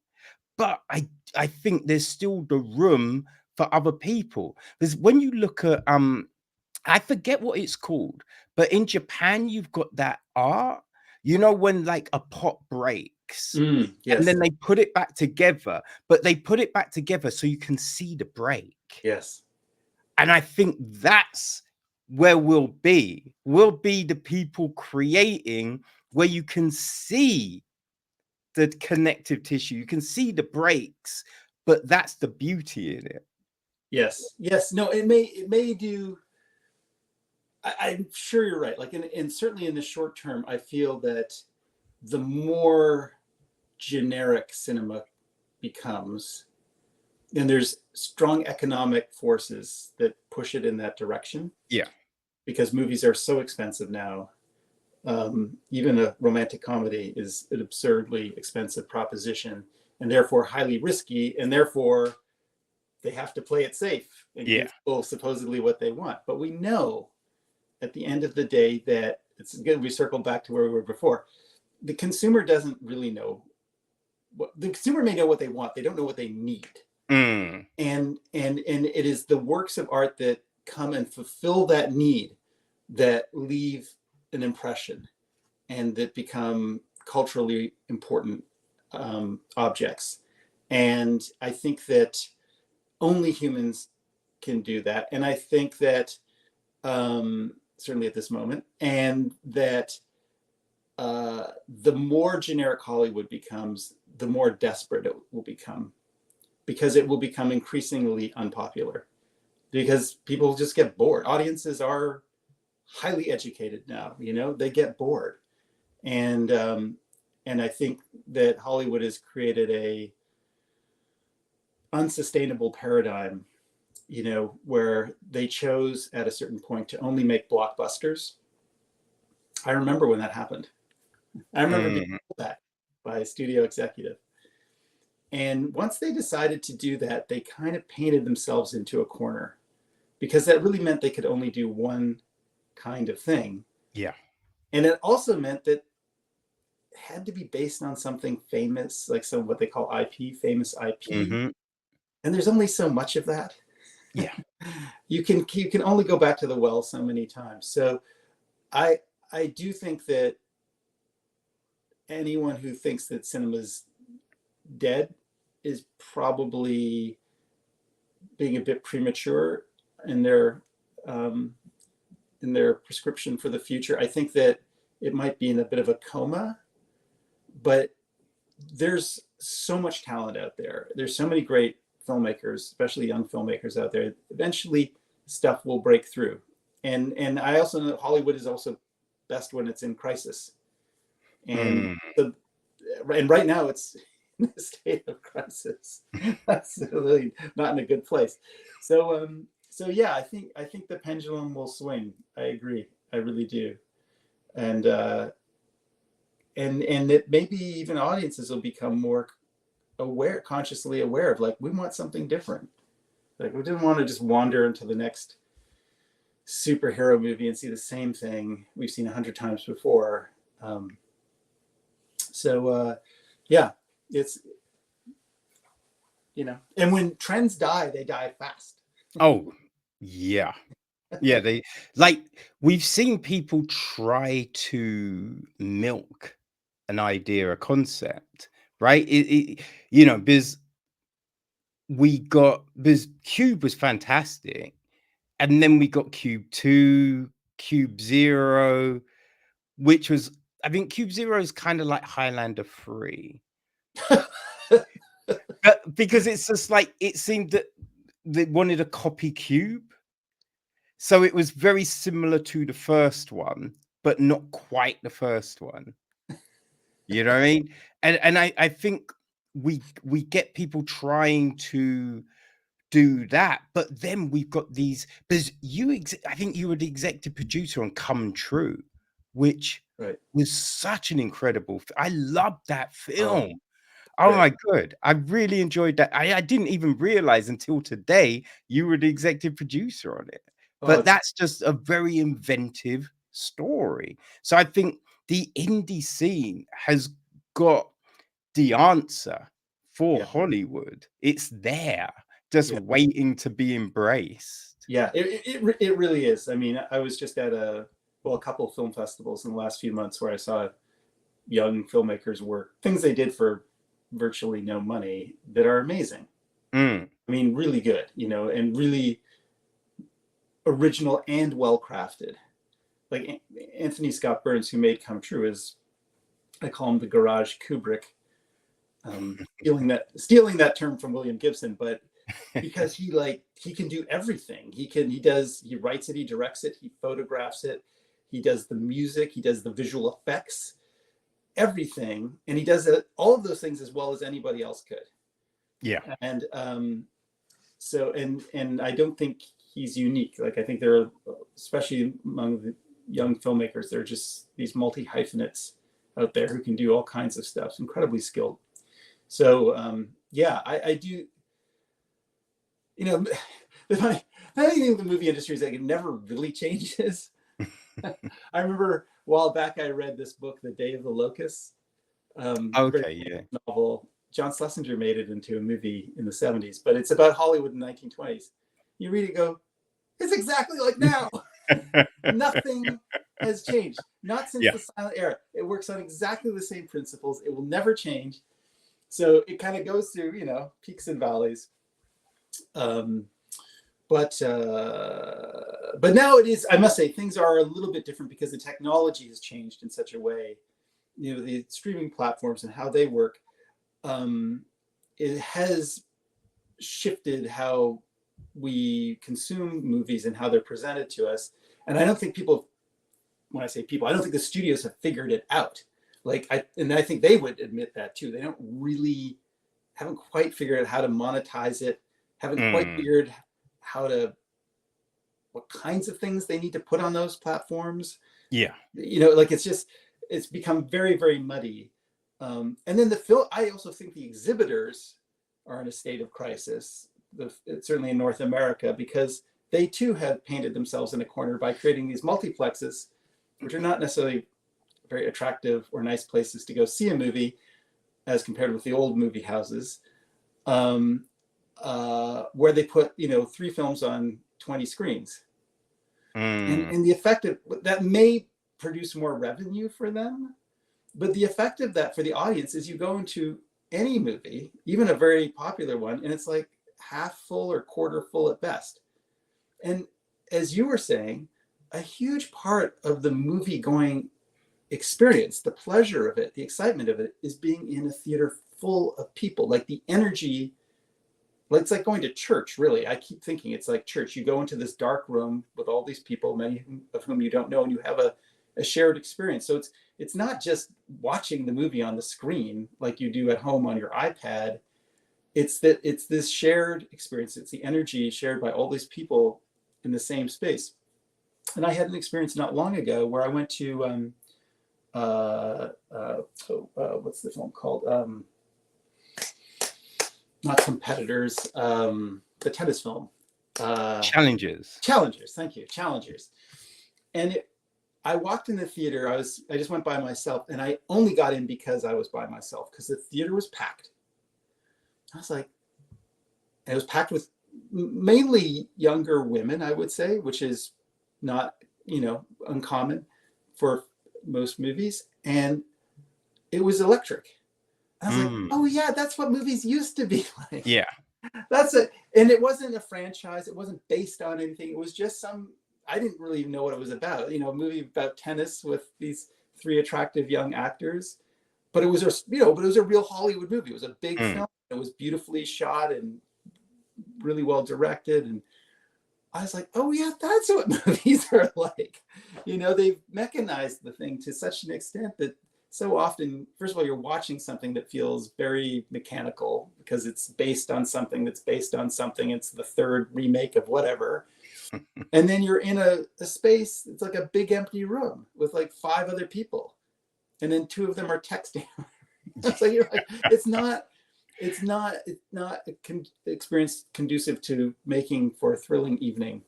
[SPEAKER 1] But I think there's still the room for other people, because when you look at I forget what it's called, but in Japan, you've got that art, when like a pot breaks and
[SPEAKER 2] Yes.
[SPEAKER 1] then they put it back together, but they put it back together so you can see the break.
[SPEAKER 2] Yes.
[SPEAKER 1] And I think that's where we'll be. We'll be the people creating where you can see the connective tissue, you can see the breaks, but that's the beauty in it.
[SPEAKER 2] Yes. Yes. No, it may do. I'm sure you're right. Like, and certainly in the short term, I feel that the more generic cinema becomes, and there's strong economic forces that push it in that direction.
[SPEAKER 1] Yeah.
[SPEAKER 2] Because movies are so expensive now. Even a romantic comedy is an absurdly expensive proposition, and therefore highly risky, and therefore they have to play it safe and give people supposedly what they want. But we know at the end of the day that it's good. We circle back to where we were before. The consumer doesn't really know the consumer may know what they want. They don't know what they need. And it is the works of art that come and fulfill that need that leave an impression and that become culturally important objects. And I think that only humans can do that. And I think that certainly at this moment, and that the more generic Hollywood becomes, the more desperate it will become, because it will become increasingly unpopular, because people just get bored. Audiences are highly educated now, they get bored. And I think that Hollywood has created a unsustainable paradigm, where they chose at a certain point to only make blockbusters. I remember when that happened. I remember being told that by a studio executive. And once they decided to do that, they kind of painted themselves into a corner, because that really meant they could only do one kind of thing.
[SPEAKER 1] Yeah.
[SPEAKER 2] And it also meant that it had to be based on something famous, like some what they call IP, famous IP. And there's only so much of that.
[SPEAKER 1] Yeah.
[SPEAKER 2] You can only go back to the well so many times. So I do think that anyone who thinks that cinema's dead is probably being a bit premature in their prescription for the future. I think that it might be in a bit of a coma, but there's so much talent out there. There's so many great filmmakers, especially young filmmakers out there. Eventually stuff will break through. And I also know Hollywood is also best when it's in crisis. And and right now it's in a state of crisis. That's really not in a good place. So yeah, I think the pendulum will swing. I agree. I really do. And and that maybe even audiences will become more aware, consciously aware of, like, we want something different. Like, we didn't want to just wander into the next superhero movie and see the same thing we've seen 100 times before. Yeah, it's, and when trends die, they die fast.
[SPEAKER 1] Oh, yeah. Yeah, we've seen people try to milk an idea, a concept, right? Because Cube was fantastic, and then we got Cube 2, Cube 0, which was, I think Cube 0 is kind of like Highlander 3. Because it's just like, it seemed that they wanted a copy Cube. So it was very similar to the first one, but not quite the first one. You know what I mean? And I think we get people trying to do that, but then we've got these, because I think you were the executive producer on Come True, which was such an incredible. I loved that film. Oh my God. I really enjoyed that. I didn't even realize until today you were the executive producer on it. But that's just a very inventive story. So I think the indie scene has got the answer for Hollywood. It's there, just waiting to be embraced.
[SPEAKER 2] Yeah, it really is. I mean, I was just at a couple of film festivals in the last few months where I saw young filmmakers work, things they did for virtually no money that are amazing. I mean, really good, and really original and well crafted. Like Anthony Scott Burns, who made Come True, I call him the Garage Kubrick, stealing that term from William Gibson, but because he can do everything. He writes it, he directs it, he photographs it, he does the music, he does the visual effects, everything, and he does all of those things as well as anybody else could.
[SPEAKER 1] Yeah.
[SPEAKER 2] And so and I don't think he's unique. Like, I think there are, especially among the young filmmakers, there are just these multi-hyphenates out there who can do all kinds of stuff, incredibly skilled. So I do, the funny thing with the movie industry is that it never really changes. I remember a while back I read this book, The Day of the Locusts. Novel. John Schlesinger made it into a movie in the 70s, but it's about Hollywood in the 1920s. You read it, go, it's exactly like now. Nothing has changed. Not since the silent era. It works on exactly the same principles. It will never change. So it kind of goes through, peaks and valleys. But now it is, I must say, things are a little bit different because the technology has changed in such a way. The streaming platforms and how they work, it has shifted how we consume movies and how they're presented to us. And I don't think when I say people, I don't think the studios have figured it out. And I think they would admit that too. They haven't quite figured out how to monetize it, haven't quite figured what kinds of things they need to put on those platforms.
[SPEAKER 1] Yeah.
[SPEAKER 2] It's become very, very muddy. And then I also think the exhibitors are in a state of crisis, certainly in North America, because they too have painted themselves in a corner by creating these multiplexes, which are not necessarily very attractive or nice places to go see a movie as compared with the old movie houses, where they put 3 films on 20 screens. And the effect of that may produce more revenue for them, but the effect of that for the audience is you go into any movie, even a very popular one, and it's like half full or quarter full at best. And as you were saying, a huge part of the movie going experience, the pleasure of it, the excitement of it, is being in a theater full of people. Like the energy, it's like going to church, really. I keep thinking it's like church. You go into this dark room with all these people, many of whom you don't know, and you have a shared experience. So it's not just watching the movie on the screen like you do at home on your iPad. It's this shared experience. It's the energy shared by all these people in the same space. And I had an experience not long ago where I went to what's the film called? Not Competitors, the tennis film.
[SPEAKER 1] Challengers.
[SPEAKER 2] Challengers, thank you, Challengers. And I walked in the theater. I just went by myself, and I only got in because I was by myself, because the theater was packed. I was like, and it was packed with mainly younger women, I would say, which is not, uncommon for most movies. And it was electric. I was like, oh yeah, that's what movies used to be like.
[SPEAKER 1] Yeah.
[SPEAKER 2] That's it. And it wasn't a franchise. It wasn't based on anything. It was just I didn't really know what it was about. A movie about tennis with these three attractive young actors. But it was a real Hollywood movie. It was a big film. It was beautifully shot and really well directed. And I was like, oh yeah, that's what movies are like. They've mechanized the thing to such an extent that so often, first of all, you're watching something that feels very mechanical because it's based on something that's based on something. It's the third remake of whatever. And then you're in a space, it's like a big empty room with like 5 other people. And then 2 of them are texting. It's like, it's not experience conducive to making for a thrilling evening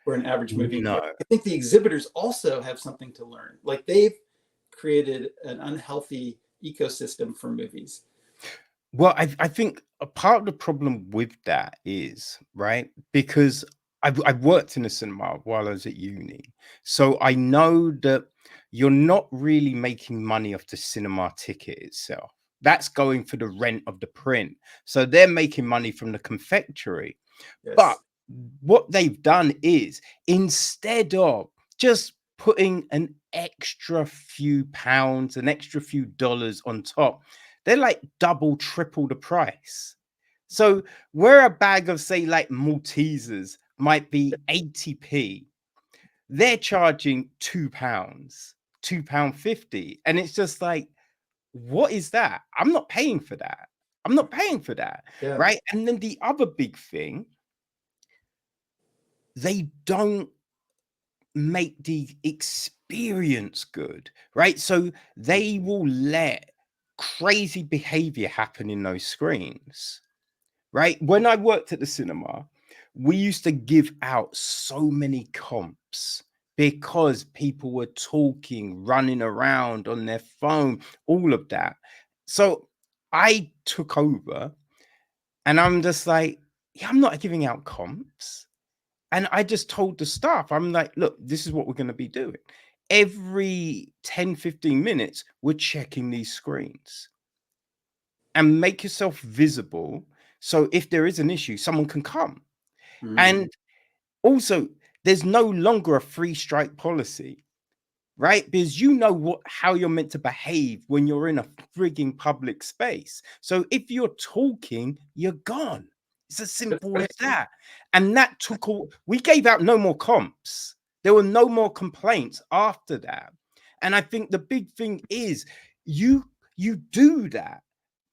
[SPEAKER 2] for an average movie.
[SPEAKER 1] No.
[SPEAKER 2] I think the exhibitors also have something to learn. Like, they've created an unhealthy ecosystem for movies.
[SPEAKER 1] Well, I think a part of the problem with that is, right, because I've worked in a cinema while I was at uni. So I know that you're not really making money off the cinema ticket itself. That's going for the rent of the print. So they're making money from the confectionery.
[SPEAKER 2] Yes.
[SPEAKER 1] But what they've done is, instead of just putting an extra few pounds, an extra few dollars on top, they're like double, triple the price. So where a bag of, say, like Maltesers might be 80p, they're charging £2, £2.50. And it's just like, what is that? I'm not paying for that. I'm not paying for that.
[SPEAKER 2] Yeah.
[SPEAKER 1] Right. And then the other big thing, they don't make the experience good, right? So they will let crazy behavior happen in those screens, right? When I worked at the cinema, we used to give out so many comps because people were talking, running around on their phone, all of that. So I took over and I'm just like, yeah, I'm not giving out comps. And I just told the staff, I'm like, look, this is what we're going to be doing. Every 10, 15 minutes, we're checking these screens and make yourself visible. So if there is an issue, someone can come. And also, there's no longer a 3 strike policy, right? Because you know how you're meant to behave when you're in a frigging public space. So if you're talking, you're gone. It's as simple as that. And that took we gave out no more comps. There were no more complaints after that. And I think the big thing is you do that.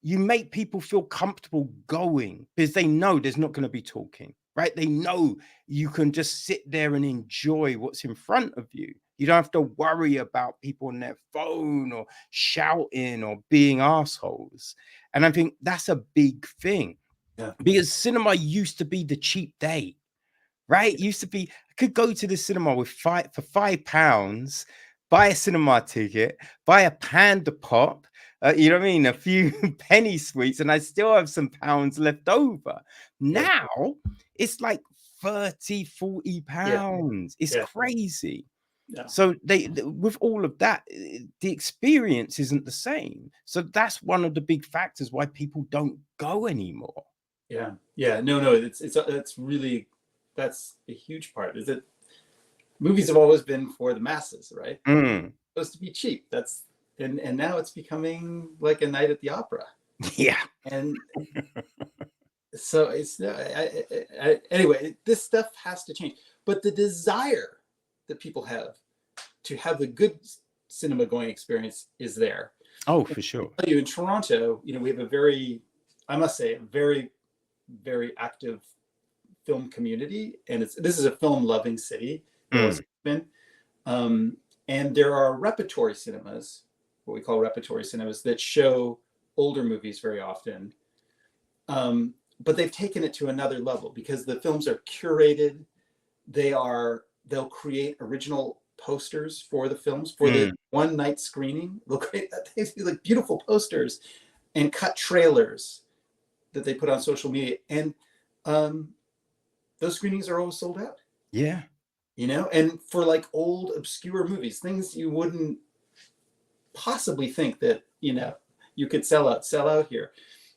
[SPEAKER 1] You make people feel comfortable going because they know there's not going to be talking, right? They know you can just sit there and enjoy what's in front of you. You don't have to worry about people on their phone or shouting or being assholes. And I think that's a big thing.
[SPEAKER 2] Yeah.
[SPEAKER 1] Because cinema used to be the cheap date, right? It used to be, I could go to the cinema for £5, buy a cinema ticket, buy a Panda Pop, you know what I mean? A few penny sweets, and I still have some pounds left over. Now it's like 30, 40 pounds. It's crazy.
[SPEAKER 2] Yeah.
[SPEAKER 1] So with all of that, the experience isn't the same. So that's one of the big factors why people don't go anymore.
[SPEAKER 2] Yeah. No. It's really, that's a huge part. Is that movies have always been for the masses, right? It's supposed to be cheap. And now it's becoming like a night at the opera.
[SPEAKER 1] Yeah.
[SPEAKER 2] And so it's anyway, this stuff has to change. But the desire that people have to have the good cinema going experience is there.
[SPEAKER 1] Oh, for sure.
[SPEAKER 2] I'll tell you, in Toronto, we have a very very active film community, and this is a film loving city. It's been, And there are repertory cinemas, what we call repertory cinemas, that show older movies very often. But they've taken it to another level because the films are curated. They'll create original posters for the films for the one night screening. They'll create like beautiful posters and cut trailers that they put on social media. And those screenings are always sold out.
[SPEAKER 1] Yeah.
[SPEAKER 2] You know, and for like old obscure movies, things you wouldn't possibly think that, you know, you could sell out here.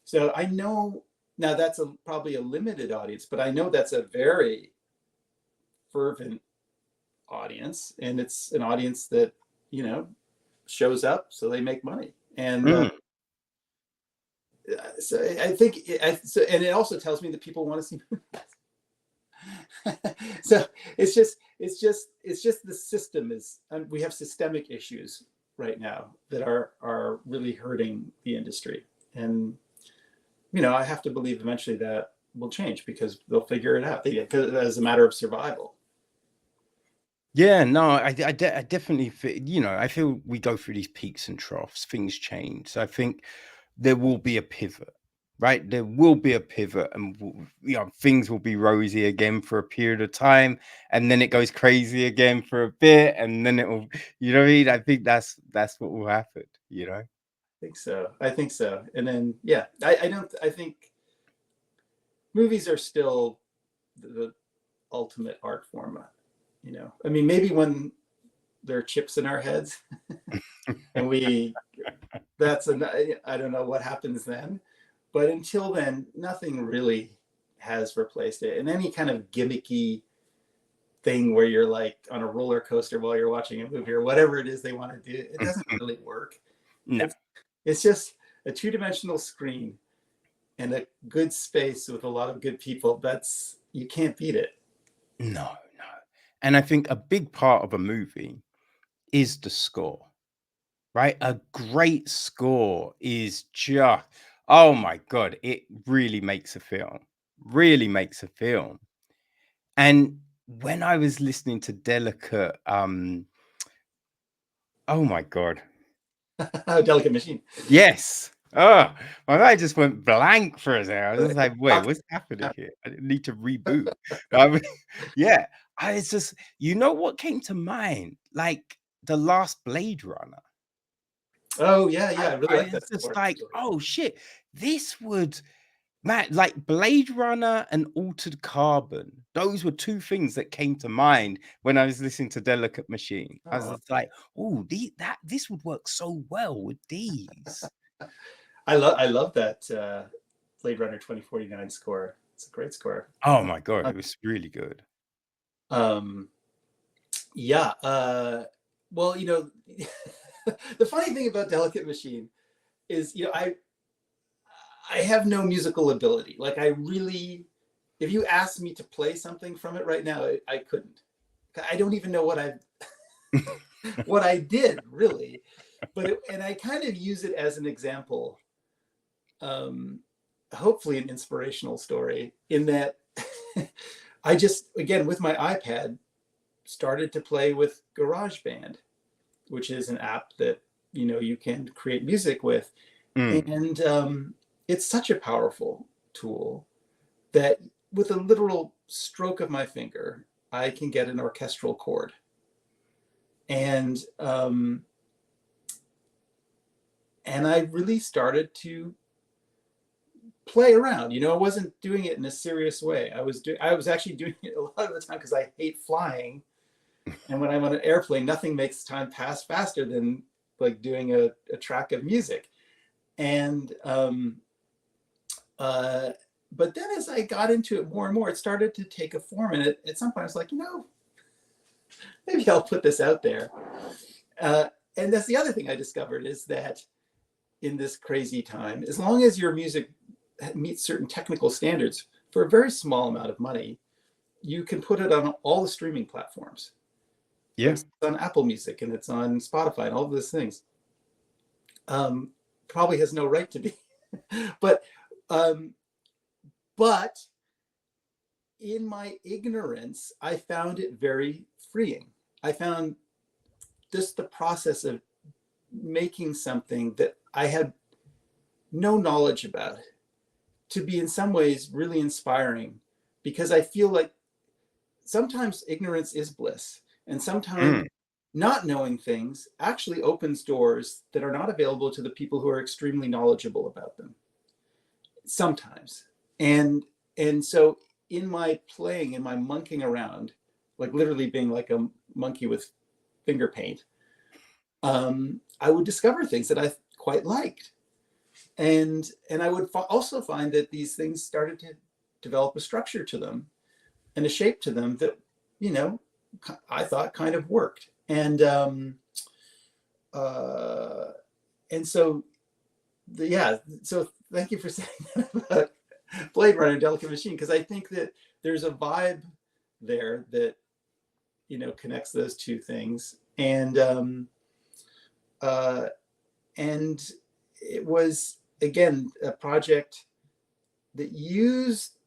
[SPEAKER 2] So I know now that's probably a limited audience, but I know that's a very fervent audience, and it's an audience that, you know, shows up so they make money. And so I think and it also tells me that people want to see so it's just the system is, we have systemic issues right now that are really hurting the industry. And, you know, I have to believe eventually that will change because they'll figure it out as a matter of survival.
[SPEAKER 1] Yeah, no, I definitely feel, you know, I feel we go through these peaks and troughs, things change. So I think there will be a pivot, right? There will be a pivot, and you know, things will be rosy again for a period of time, and then it goes crazy again for a bit, and then it will, you know what I mean? I think that's what will happen, you know?
[SPEAKER 2] I think so. And then, yeah, I think movies are still the ultimate art form. You know, I mean, maybe when there are chips in our heads and I don't know what happens then, but until then, nothing really has replaced it. And any kind of gimmicky thing where you're like on a roller coaster while you're watching a movie or whatever it is they want to do, it doesn't really work.
[SPEAKER 1] No.
[SPEAKER 2] It's just a two-dimensional screen and a good space with a lot of good people. You can't beat it.
[SPEAKER 1] No. And I think a big part of a movie is the score, right? A great score is just, oh my God, it really makes a film, really makes a film. And when I was listening to Delicate, oh my God.
[SPEAKER 2] Delicate Machine.
[SPEAKER 1] Yes. Oh, my mind just went blank for a second. I was just like, wait, what's happening here? I need to reboot. Yeah. It's just, you know what came to mind? Like the last Blade Runner.
[SPEAKER 2] Oh yeah, I really like that.
[SPEAKER 1] It's just like, oh shit, this would, man, like Blade Runner and Altered Carbon. Those were two things that came to mind when I was listening to Delicate Machine. I was just like, oh, this would work so well with these.
[SPEAKER 2] I love that Blade Runner 2049 score. It's a great score.
[SPEAKER 1] Oh my God, it was really good.
[SPEAKER 2] Yeah. Well, you know, the funny thing about Delicate Machine is, you know, I have no musical ability. Like if you asked me to play something from it right now, I couldn't. I don't even know what I did really, and I kind of use it as an example, hopefully an inspirational story, in that I just, again, with my iPad, started to play with GarageBand, which is an app that, you know, you can create music with. And it's such a powerful tool that with a literal stroke of my finger, I can get an orchestral chord. And I really started to play around. You know, I wasn't doing it in a serious way. I was actually doing it a lot of the time because I hate flying. And when I'm on an airplane, nothing makes time pass faster than like doing a track of music. And but then as I got into it more and more, it started to take a form. And at some point, I was like, you know, maybe I'll put this out there. And that's the other thing I discovered, is that in this crazy time, as long as your music meets certain technical standards, for a very small amount of money, you can put it on all the streaming platforms.
[SPEAKER 1] Yeah.
[SPEAKER 2] It's on Apple Music and it's on Spotify and all of those things. Probably has no right to be, but in my ignorance, I found it very freeing. I found just the process of making something that I had no knowledge about to be in some ways really inspiring, because I feel like sometimes ignorance is bliss, and sometimes
[SPEAKER 1] Mm.
[SPEAKER 2] not knowing things actually opens doors that are not available to the people who are extremely knowledgeable about them sometimes. And so in my playing, in my monkeying around, like literally being like a monkey with finger paint, I would discover things that I quite liked. And I would also find that these things started to develop a structure to them and a shape to them that, you know, I thought kind of worked. Uh, and so, yeah, so thank you for saying that about Blade Runner, Delicate Machine, because I think that there's a vibe there that, you know, connects those two things. Uh, and it was, again, a project that used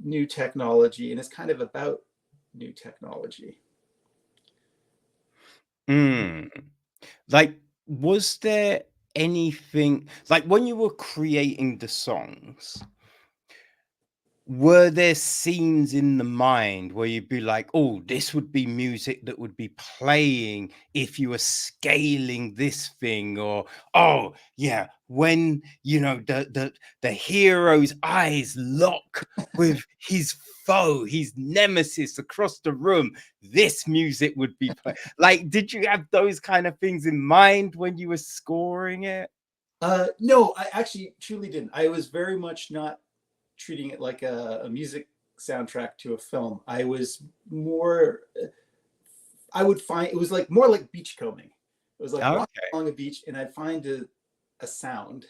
[SPEAKER 2] new technology and is kind of about new technology.
[SPEAKER 1] Mm. Like, was there anything like when you were creating the songs? Were there scenes in the mind where you'd be like, "Oh, this would be music that would be playing if you were scaling this thing," or, "Oh, yeah, when, you know, the hero's eyes lock with his foe, his nemesis across the room, this music would be play." Like, did you have those kind of things in mind when you were scoring it?
[SPEAKER 2] No, I actually truly didn't. I was very much not treating it like a music soundtrack to a film. I was more, I would find it was like more like beachcombing. It was like walking
[SPEAKER 1] Okay.
[SPEAKER 2] along a beach and I'd find a sound,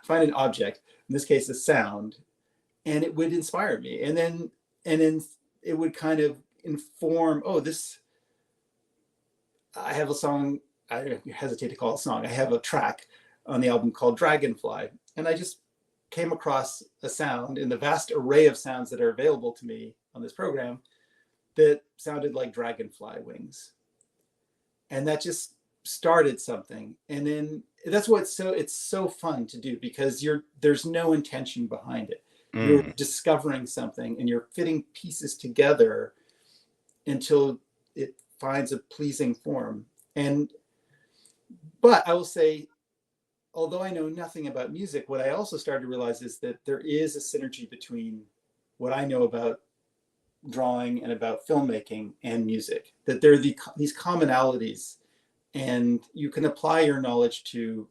[SPEAKER 2] find an object, in this case, a sound, and it would inspire me. And then it would kind of inform, oh, this, I have a song, I hesitate to call it a song. I have a track on the album called Dragonfly. And I just came across a sound in the vast array of sounds that are available to me on this program that sounded like dragonfly wings. And that just started something. And then that's what it's so fun to do, because there's no intention behind it. You're
[SPEAKER 1] Mm.
[SPEAKER 2] discovering something and you're fitting pieces together until it finds a pleasing form. And but I will say, although I know nothing about music, what I also started to realize is that there is a synergy between what I know about drawing and about filmmaking and music, that there are these commonalities, and you can apply your knowledge to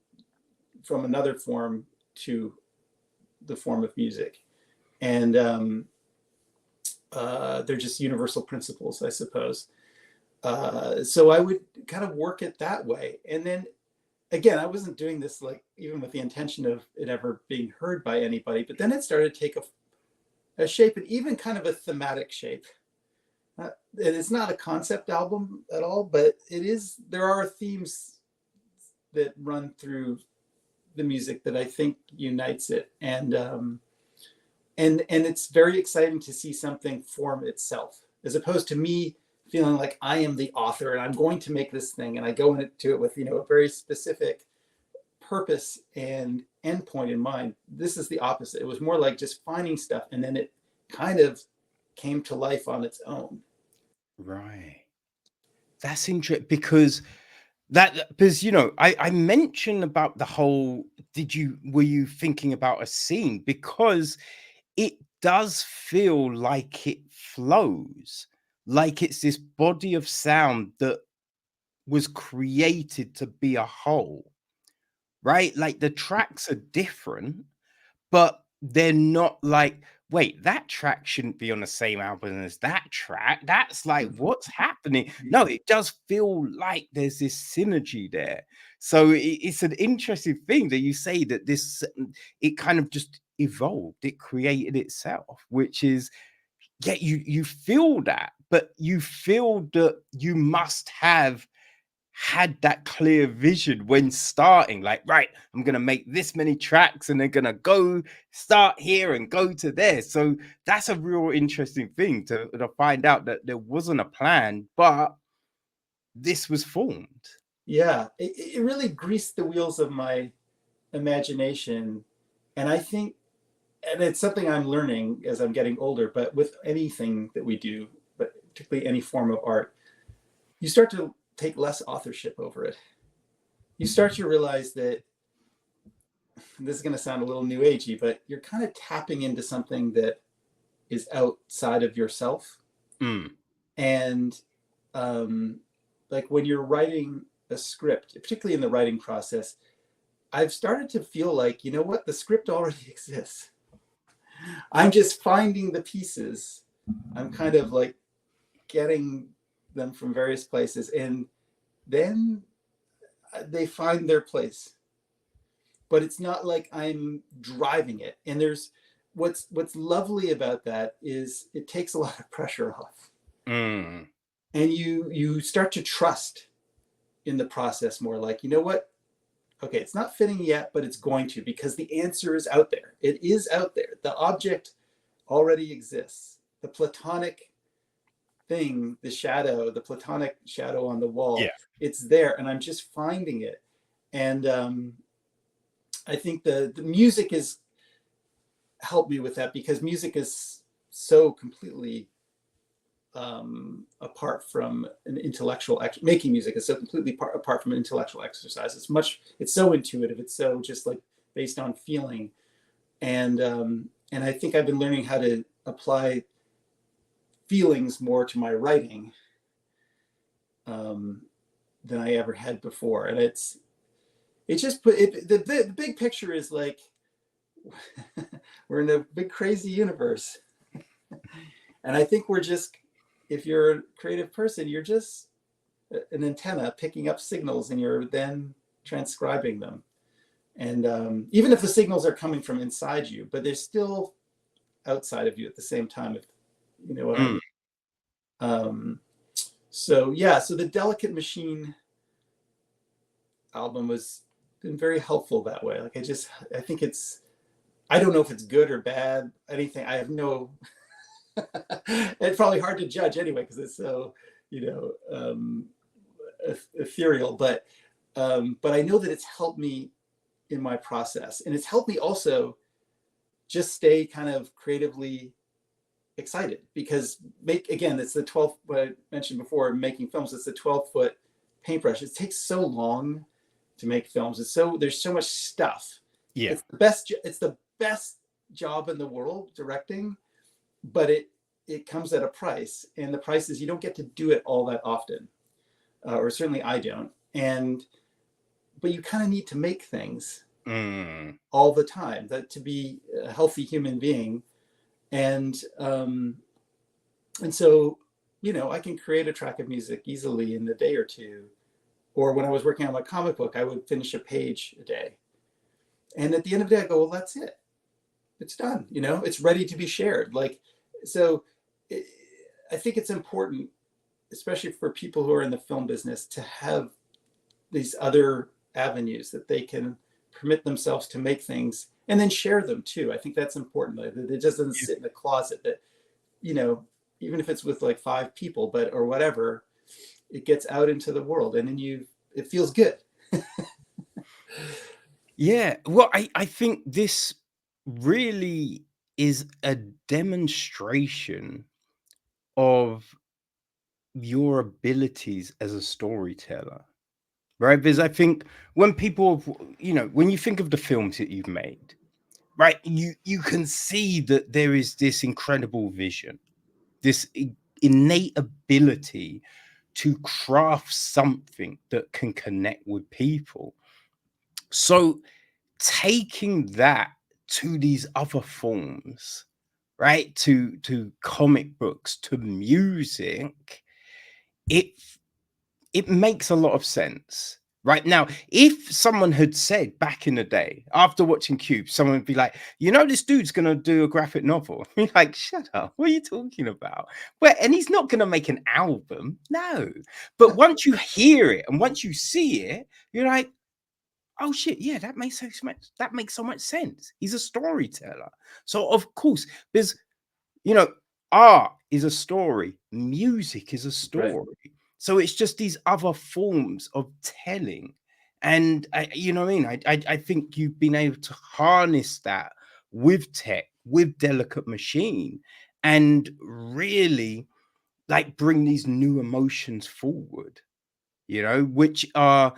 [SPEAKER 2] from another form to the form of music. And they're just universal principles, I suppose. So I would kind of work it that way. And then again, I wasn't doing this like even with the intention of it ever being heard by anybody, but then it started to take a shape, and even kind of a thematic shape. And it's not a concept album at all, but it is. There are themes that run through the music that I think unites it, and it's very exciting to see something form itself, as opposed to me feeling like I am the author and I'm going to make this thing, and I go into it with, you know, a very specific purpose and endpoint in mind. This is the opposite. It was more like just finding stuff, and then it kind of came to life on its own.
[SPEAKER 1] Right. That's interesting because because you know I mentioned about the whole. Were you thinking about a scene, because it does feel like it flows, like it's this body of sound that was created to be a whole, right? Like the tracks are different, but they're not like, "Wait, that track shouldn't be on the same album as that track. That's like, what's happening?" No, it does feel like there's this synergy there. So it's an interesting thing that you say that it kind of just evolved, it created itself, which is, yeah, you feel that, but you feel that you must have had that clear vision when starting, like, right, I'm gonna make this many tracks and they're gonna go start here and go to there. So that's a real interesting thing to find out, that there wasn't a plan, but this was formed.
[SPEAKER 2] Yeah, it really greased the wheels of my imagination. And I think, and it's something I'm learning as I'm getting older, but with anything that we do, but particularly any form of art, you start to take less authorship over it. You start to realize that, this is going to sound a little new agey, but you're kind of tapping into something that is outside of yourself. And like when you're writing a script, particularly in the writing process, I've started to feel like, you know what, the script already exists. I'm just finding the pieces. I'm kind of like getting them from various places, and then they find their place. But it's not like I'm driving it. And there's what's lovely about that is it takes a lot of pressure off. And you start to trust in the process more, like, you know what? Okay, it's not fitting yet, but it's going to, because the answer is out there. It is out there. The object already exists. The platonic thing, the platonic shadow on the wall, it's there, and I'm just finding it. And I think the music has helped me with that, because music is so completely apart from an intellectual making music is so completely apart from an intellectual exercise. It's so intuitive. It's so just like based on feeling. And I think I've been learning how to apply feelings more to my writing than I ever had before. And it's just the big picture is like, we're in a big crazy universe. And I think we're just, if you're a creative person, you're just an antenna picking up signals, and you're then transcribing them. And even if the signals are coming from inside you, but they're still outside of you at the same time, if you know what I mean. So the Delicate Machine album was been very helpful that way. Like I think I don't know if it's good or bad, anything. I have no, it's probably hard to judge anyway, because it's so, ethereal, but I know that it's helped me in my process, and it's helped me also just stay kind of creatively excited, because it's the 12th, what I mentioned before, making films, it's the 12-foot paintbrush. It takes so long to make films. There's so much stuff. It's the best job in the world, directing, but it comes at a price, and the price is you don't get to do it all that often, or certainly I don't. But you kind of need to make things all the time, that to be a healthy human being. And so, I can create a track of music easily in a day or two. Or when I was working on my comic book, I would finish a page a day. And at the end of the day, I go, well, that's it. It's done. It's ready to be shared. I think it's important, especially for people who are in the film business, to have these other avenues that they can permit themselves to make things and then share them too. I think that's important. It just doesn't sit in the closet, that, even if it's with like 5 people, or whatever, it gets out into the world, and then it feels good.
[SPEAKER 1] Yeah. Well, I think this really is a demonstration of your abilities as a storyteller, right? Because I think when people, when you think of the films that you've made, right, you can see that there is this incredible vision, this innate ability to craft something that can connect with people. So taking that to these other forms, right, to comic books, to music, it makes a lot of sense. Right now, if someone had said back in the day, after watching Cube, someone would be like, this dude's going to do a graphic novel. You're like, shut up. What are you talking about? And he's not going to make an album. No. But once you hear it and once you see it, you're like, oh shit, yeah, that makes so much sense. He's a storyteller. So of course, there's, art is a story, music is a story.
[SPEAKER 2] Right.
[SPEAKER 1] So it's just these other forms of telling. And you know what I mean? I think you've been able to harness that with tech, with delicate machine, and really like bring these new emotions forward, you know, which are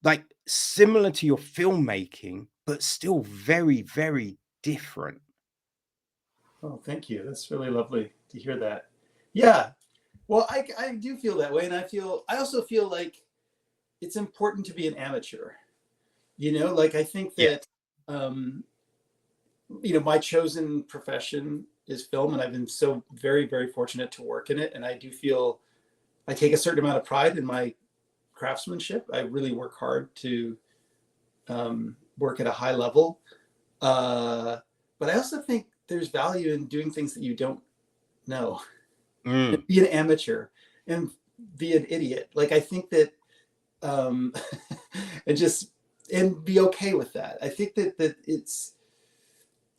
[SPEAKER 1] like similar to your filmmaking, but still very, very different.
[SPEAKER 2] Oh, thank you. That's really lovely to hear that. Yeah. Well, I do feel that way. And I also feel like it's important to be an amateur. Like I think
[SPEAKER 1] Yeah.
[SPEAKER 2] that, my chosen profession is film, and I've been so very, very fortunate to work in it. And I do feel I take a certain amount of pride in my craftsmanship. I really work hard to work at a high level. But I also think there's value in doing things that you don't know.
[SPEAKER 1] Mm.
[SPEAKER 2] Be an amateur and be an idiot. Like I think that, and be okay with that. I think that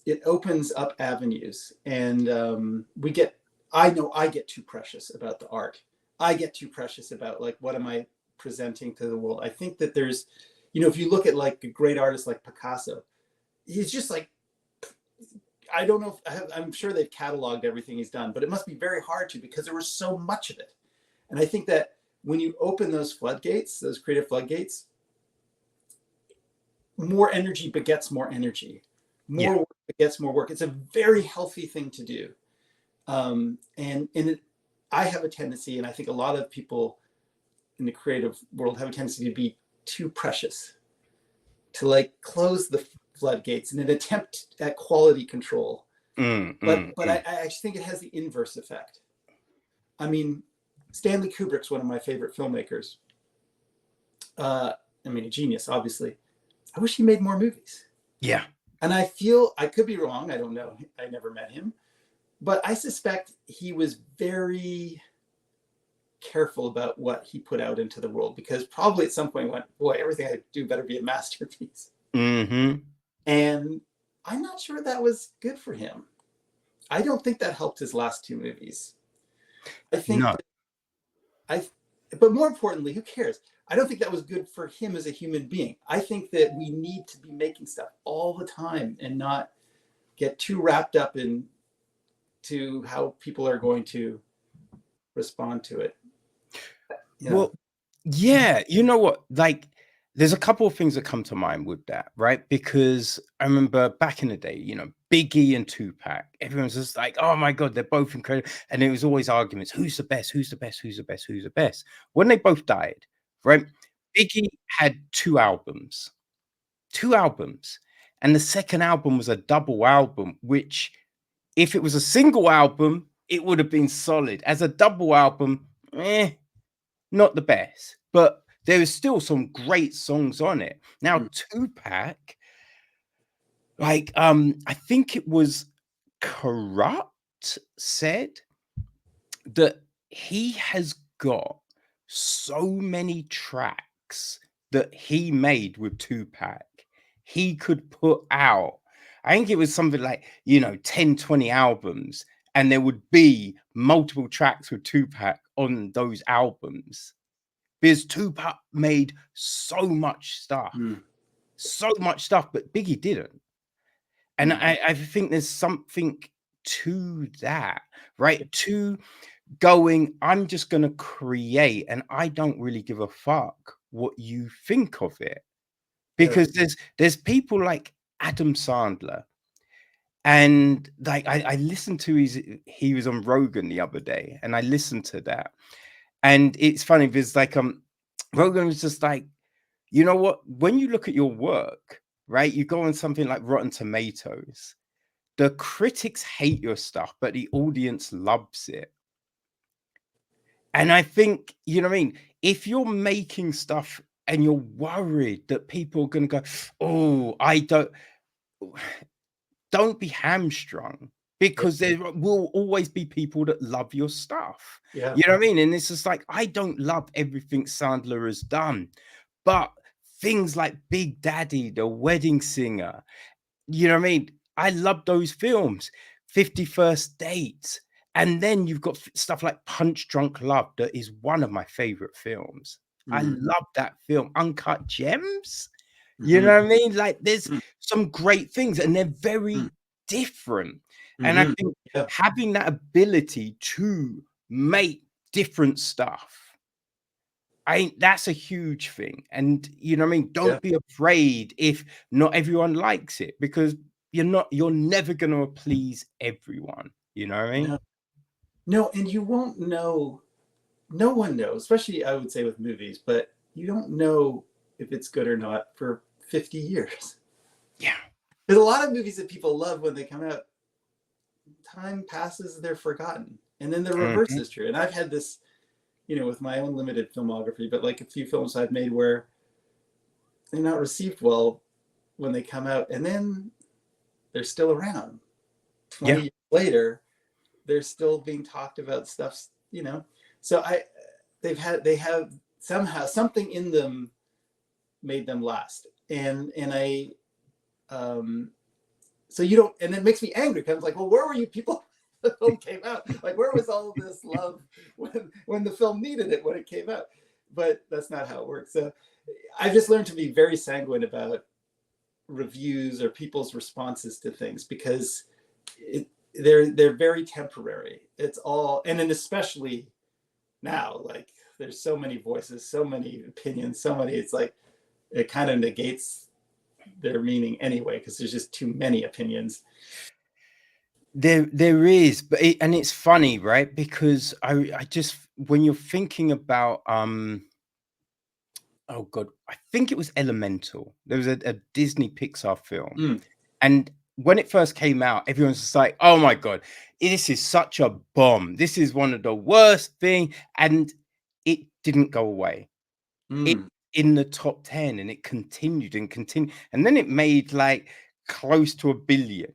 [SPEAKER 2] it opens up avenues, and I know I get too precious about the art. I get too precious about like what am I presenting to the world. I think that there's, if you look at like a great artist like Picasso, he's just like, I don't know I'm sure they've cataloged everything he's done, but it must be very hard to, because there was so much of it. And I think that when you open those floodgates, those creative floodgates, more energy begets more energy. More work begets more work. It's a very healthy thing to do. I have a tendency, and I think a lot of people in the creative world have a tendency to be too precious, to like close the floodgates in an attempt at quality control. But I actually think it has the inverse effect. I mean, Stanley Kubrick's one of my favorite filmmakers. I mean, a genius, obviously. I wish he made more movies.
[SPEAKER 1] Yeah.
[SPEAKER 2] And I feel, I could be wrong, I don't know, I never met him, but I suspect he was very careful about what he put out into the world, because probably at some point went, boy, everything I do better be a masterpiece.
[SPEAKER 1] Mm-hmm.
[SPEAKER 2] And I'm not sure that was good for him. I don't think that helped his last two movies. I think
[SPEAKER 1] No.
[SPEAKER 2] But more importantly, who cares? I don't think that was good for him as a human being. I think that we need to be making stuff all the time and not get too wrapped up into how people are going to respond to it.
[SPEAKER 1] Well, yeah, you know what? Like, there's a couple of things that come to mind with that, right? Because I remember back in the day, you know, Biggie and Tupac, everyone's just like, oh my God, they're both incredible. And it was always arguments, who's the best, who's the best, who's the best, who's the best. When they both died, right? Biggie had two albums. And the second album was a double album, which if it was a single album, it would have been solid. As a double album, not the best, but there is still some great songs on it. Now, Tupac, like, I think it was Corrupt said that he has got so many tracks that he made with Tupac. He could put out, I think it was something like, 10, 20 albums, and there would be multiple tracks with Tupac on those albums. Because Tupac made so much stuff, but Biggie didn't. And I think there's something to that, right? To going, I'm just going to create, and I don't really give a fuck what you think of it. Because there's people like Adam Sandler, and like I listened to he was on Rogan the other day, and I listened to that, and it's funny because like Rogan was just like, you know what? When you look at your work, right, you go on something like Rotten Tomatoes, the critics hate your stuff, but the audience loves it. And I think, you know what I mean? If you're making stuff and you're worried that people are going to go, oh, don't be hamstrung, because there will always be people that love your stuff.
[SPEAKER 2] Yeah.
[SPEAKER 1] You know what I mean? And it's just like, I don't love everything Sandler has done, but things like Big Daddy, The Wedding Singer, you know what I mean? I love those films, 50 First Dates. And then you've got stuff like Punch Drunk Love that is one of my favorite films. I
[SPEAKER 2] Mm,
[SPEAKER 1] love that film. Uncut Gems. You
[SPEAKER 2] mhm,
[SPEAKER 1] know what I mean? Like there's
[SPEAKER 2] mm,
[SPEAKER 1] some great things and they're
[SPEAKER 2] mm,
[SPEAKER 1] very different. And I
[SPEAKER 2] mhm.
[SPEAKER 1] think
[SPEAKER 2] Yeah.
[SPEAKER 1] having that ability to make different stuff, that's a huge thing. And you know what I mean?
[SPEAKER 2] Yeah.
[SPEAKER 1] Don't be afraid if not everyone likes it, because you're never gonna please everyone. You know what I mean?
[SPEAKER 2] No. No, and you won't know. No one knows, especially I would say with movies, but you don't know if it's good or not for 50 years.
[SPEAKER 1] Yeah.
[SPEAKER 2] There's a lot of movies that people love when they come out. Time passes, they're forgotten. And then the reverse
[SPEAKER 1] Mhm.
[SPEAKER 2] is true. And I've had this, with my own limited filmography, but like a few films I've made where they're not received well when they come out. And then they're still around. 20
[SPEAKER 1] Yeah.
[SPEAKER 2] years later, they're still being talked about stuff. So they have somehow something in them made them last. And I so you don't, and it makes me angry because I'm like, well, where were you people the film came out? Like, where was all this love when the film needed it when it came out? But that's not how it works. So I've just learned to be very sanguine about reviews or people's responses to things because they're very temporary. It's all, and then especially now, like there's so many voices, so many opinions, so many. It's like it kind of negates their meaning anyway because there's just too many opinions.
[SPEAKER 1] There is, but and it's funny, right? Because I just, when you're thinking about oh god, I think it was Elemental. There was a Disney Pixar film,
[SPEAKER 2] Mm,
[SPEAKER 1] and when it first came out, everyone's just like, "Oh my god, this is such a bomb. This is one of the worst thing," and it didn't go away. It
[SPEAKER 2] mm,
[SPEAKER 1] in the top 10 and it continued and continued, and then it made like close to 1 billion.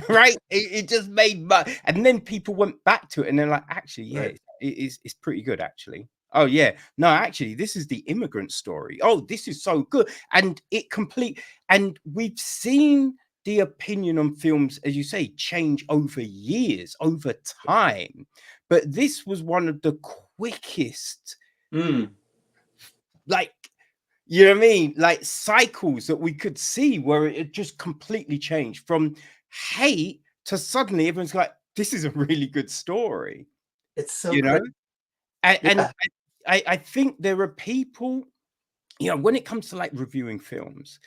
[SPEAKER 1] Right? It just made and then people went back to it and they're like, actually, yeah,
[SPEAKER 2] right.
[SPEAKER 1] it's pretty good actually. Oh yeah, no, actually, this is the immigrant story. Oh, this is so good. And and we've seen the opinion on films, as you say, change over years, over time. But this was one of the quickest,
[SPEAKER 2] Mm,
[SPEAKER 1] like, you know what I mean? Like cycles that we could see where it just completely changed from hate to suddenly everyone's like, this is a really good story,
[SPEAKER 2] it's so
[SPEAKER 1] you know?
[SPEAKER 2] great.
[SPEAKER 1] And
[SPEAKER 2] Yeah.
[SPEAKER 1] I think there are people, when it comes to like reviewing films,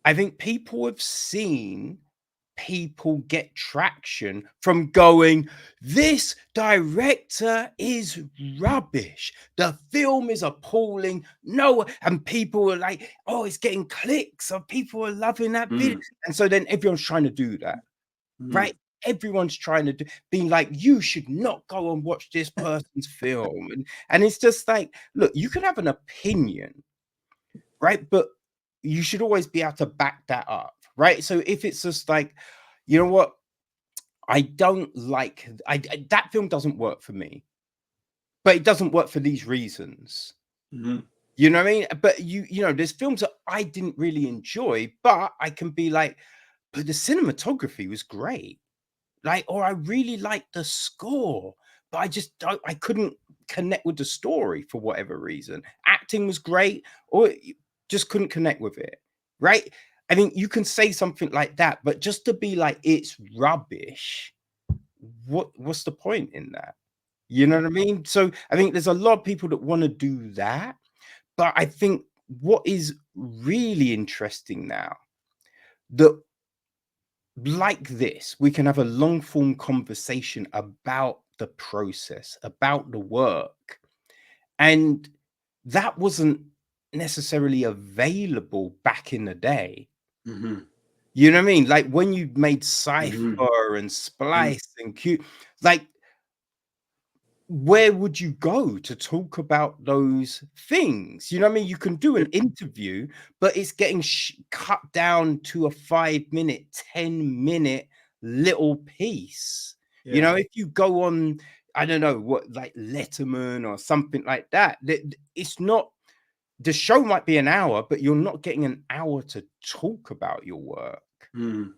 [SPEAKER 1] I think people have seen people get traction from going, this director is rubbish. The film is appalling. No, and people are like, oh, it's getting clicks, or people are loving that video.
[SPEAKER 2] Mm,
[SPEAKER 1] And so then everyone's trying to do that,
[SPEAKER 2] mm,
[SPEAKER 1] right? Everyone's trying to being like, you should not go and watch this person's film. And it's just like, look, you can have an opinion, right? But you should always be able to back that up, right? So if it's just like, you know what, I don't like that film doesn't work for me, but it doesn't work for these reasons.
[SPEAKER 2] mhm,
[SPEAKER 1] You know what I mean? But there's films that I didn't really enjoy, but I can be like, but the cinematography was great. Like, or I really liked the score, but I couldn't connect with the story for whatever reason. Acting was great, or just couldn't connect with it. Right? I mean, you can say something like that, but just to be like it's rubbish, what's the point in that? You know what I mean? So I think there's a lot of people that want to do that, but I think what is really interesting now, that like this, we can have a long form conversation about the process, about the work. And that wasn't necessarily available back in the day.
[SPEAKER 2] mhm,
[SPEAKER 1] You know what I mean? Like when you made
[SPEAKER 2] mhm,
[SPEAKER 1] Cypher and
[SPEAKER 2] mm,
[SPEAKER 1] Splice and Q, like where would you go to talk about those things? You know what I mean? You can do
[SPEAKER 2] yeah,
[SPEAKER 1] an interview, but it's getting cut down to a 5 minute, 10 minute little piece.
[SPEAKER 2] yeah,
[SPEAKER 1] If you go on, I don't know what, like Letterman or something like that, it's not, the show might be an hour, but you're not getting an hour to talk about your work,
[SPEAKER 2] mm,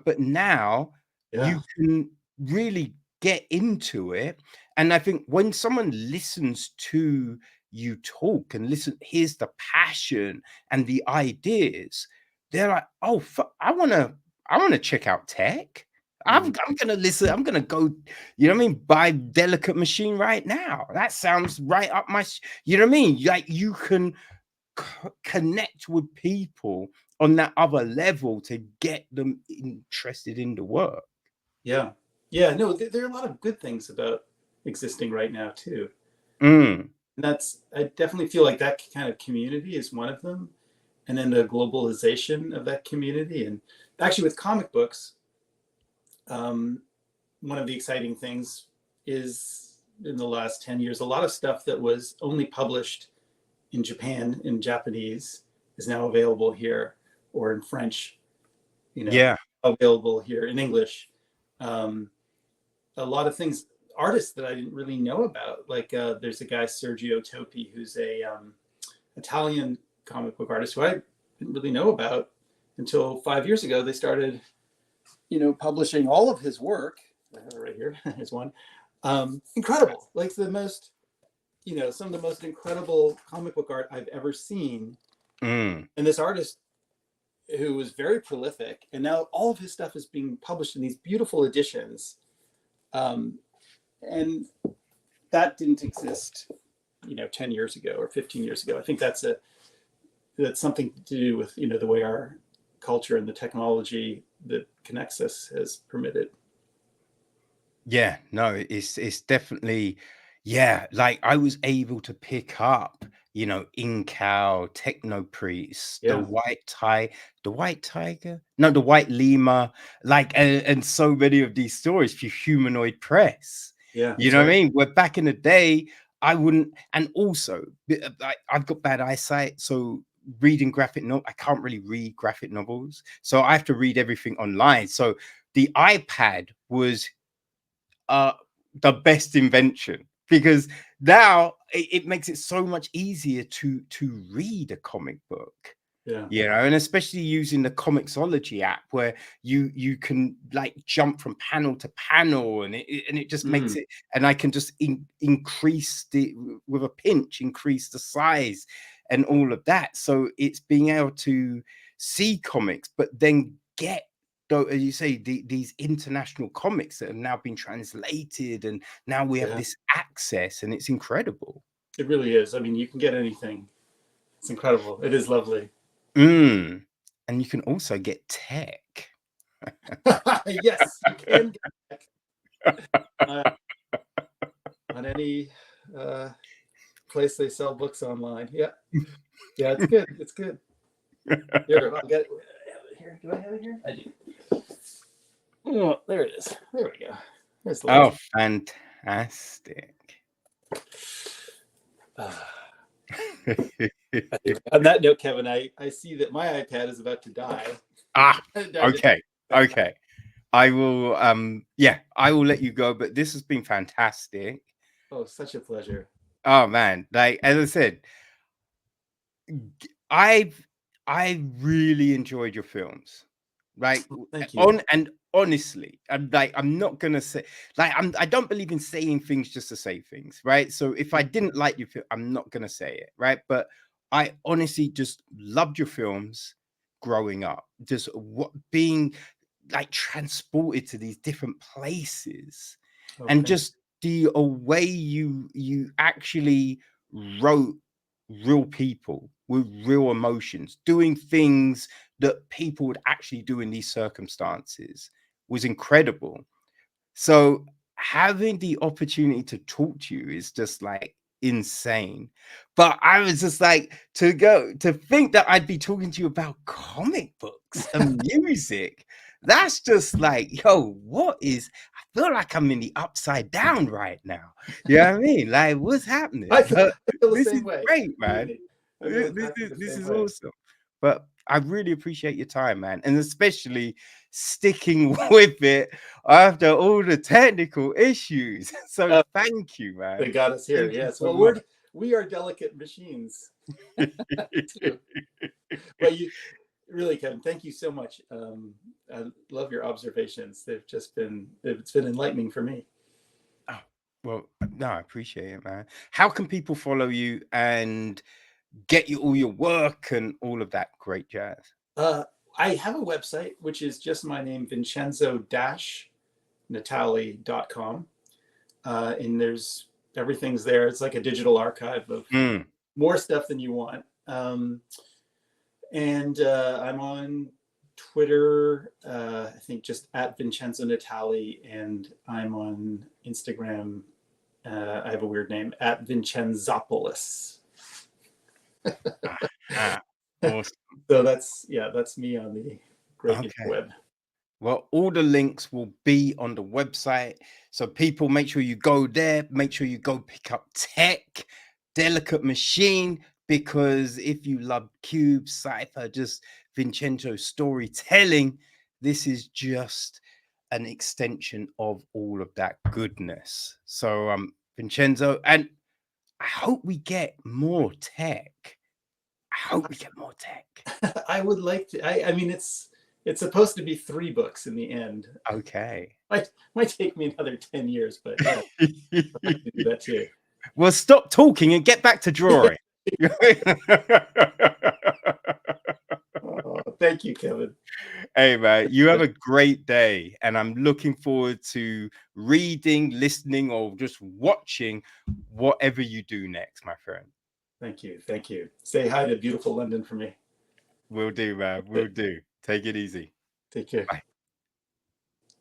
[SPEAKER 1] but now you
[SPEAKER 2] yeah,
[SPEAKER 1] can really get into it. And I think when someone listens to you talk and here's the passion and the ideas, they're like, oh, I want to check out tech. I'm gonna listen. I'm gonna go. You know what I mean? Buy Delicate Machine right now. That sounds right up my. You know what I mean? Like you can connect with people on that other level to get them interested in the work.
[SPEAKER 2] Yeah. Yeah. No, there are a lot of good things about existing right now too.
[SPEAKER 1] Mm.
[SPEAKER 2] And I definitely feel like that kind of community is one of them. And then the globalization of that community. And actually with comic books, one of the exciting things is in the last 10 years, a lot of stuff that was only published in Japan in Japanese is now available here, or in French,
[SPEAKER 1] Yeah.
[SPEAKER 2] available here in English. A lot of things, artists that I didn't really know about, like there's a guy, Sergio Topi, who's a Italian comic book artist who I didn't really know about until 5 years ago. They started, publishing all of his work. I have it right here. Here's one. Incredible. Like the most, some of the most incredible comic book art I've ever seen.
[SPEAKER 1] Mm.
[SPEAKER 2] And this artist who was very prolific, and now all of his stuff is being published in these beautiful editions. And that didn't exist, 10 years ago or 15 years ago. I think that's something to do with, the way our culture and the technology that connects us has permitted.
[SPEAKER 1] Yeah, no, it's definitely, yeah, like I was able to pick up, Incal, Techno Priests,
[SPEAKER 2] Yeah.
[SPEAKER 1] the white tiger, no, the white lemur, like, and so many of these stories for Humanoid Press.
[SPEAKER 2] Yeah.
[SPEAKER 1] You know what I mean? Where back in the day, I wouldn't, and also, I've got bad eyesight, so reading I can't really read graphic novels, so I have to read everything online. So the iPad was the best invention, because now it makes it so much easier to read a comic book.
[SPEAKER 2] Yeah.
[SPEAKER 1] And especially using the Comixology app, where you can like jump from panel to panel, and it just makes it, and I can just increase with a pinch, increase the size and all of that. So it's being able to see comics, but then get, as you say, these international comics that have now been translated, and now we have this access, and it's incredible.
[SPEAKER 2] It really is. I mean, you can get anything. It's incredible. It is lovely.
[SPEAKER 1] And you can also get tech.
[SPEAKER 2] Yes, you can get tech. On any place they sell books online. Yeah, it's good. It's good. Here, I'll get it. Here, do I have it here? I do. Oh, there it is. There we go. There's the
[SPEAKER 1] Oh, fantastic.
[SPEAKER 2] On that note, Kevin, I see that my iPad is about to die.
[SPEAKER 1] Okay. I will I will let you go, but this has been fantastic.
[SPEAKER 2] Oh, such a pleasure.
[SPEAKER 1] Oh man, like as I said, I really enjoyed your films. Like,
[SPEAKER 2] thank you.
[SPEAKER 1] Honestly, I'm not gonna say, like, I don't believe in saying things just to say things, right? So if I didn't like your film, I'm not gonna say it, right? But I honestly just loved your films growing up, just being like transported to these different places, and just the way you actually wrote real people with real emotions, doing things that people would actually do in these circumstances, was incredible. So having the opportunity to talk to you is just like insane. But I was just like, to think that I'd be talking to you about comic books and music. That's just like, yo, I feel like I'm in the upside down right now. You know what I mean? Like, what's happening?
[SPEAKER 2] I feel the
[SPEAKER 1] This
[SPEAKER 2] same
[SPEAKER 1] is
[SPEAKER 2] way.
[SPEAKER 1] great, man.
[SPEAKER 2] I feel
[SPEAKER 1] This is awesome. But I really appreciate your time, man, and especially sticking with it after all the technical issues. So thank you, man.
[SPEAKER 2] They got us here.
[SPEAKER 1] Thank
[SPEAKER 2] Yes.
[SPEAKER 1] so
[SPEAKER 2] Well, we are delicate machines. Too. But you really, Kevin, thank you so much. I love your observations. It's been enlightening for me.
[SPEAKER 1] Well, no, I appreciate it, man. How can people follow you and get you all your work and all of that great jazz?
[SPEAKER 2] I have a website, which is just my name, Vincenzo-Natali.com. And everything's there. It's like a digital archive of more stuff than you want. And I'm on Twitter, I think just at Vincenzo Natali, and I'm on Instagram. I have a weird name, at Vincenzopoulos.
[SPEAKER 1] Awesome.
[SPEAKER 2] So that's me on the great interweb.
[SPEAKER 1] Well, all the links will be on the website. So people, make sure you go there. Make sure you go pick up Tech, Delicate Machine, because if you love cubes, sci-fi, just Vincenzo's storytelling, this is just an extension of all of that goodness. So Vincenzo, and I hope we get more Tech. I hope we get more Tech.
[SPEAKER 2] I would like to. I mean, it's supposed to be 3 books in the end.
[SPEAKER 1] Okay.
[SPEAKER 2] Might take me another 10 years, but yeah, I'll have to do that too.
[SPEAKER 1] Well, stop talking and get back to drawing.
[SPEAKER 2] Oh, thank you, Kevin.
[SPEAKER 1] Hey, man, you have a great day. And I'm looking forward to reading, listening, or just watching whatever you do next, my friend.
[SPEAKER 2] Thank you. Thank you. Say hi to beautiful London for me.
[SPEAKER 1] Will do, man. Will do. Take it easy.
[SPEAKER 2] Take care.
[SPEAKER 1] Bye.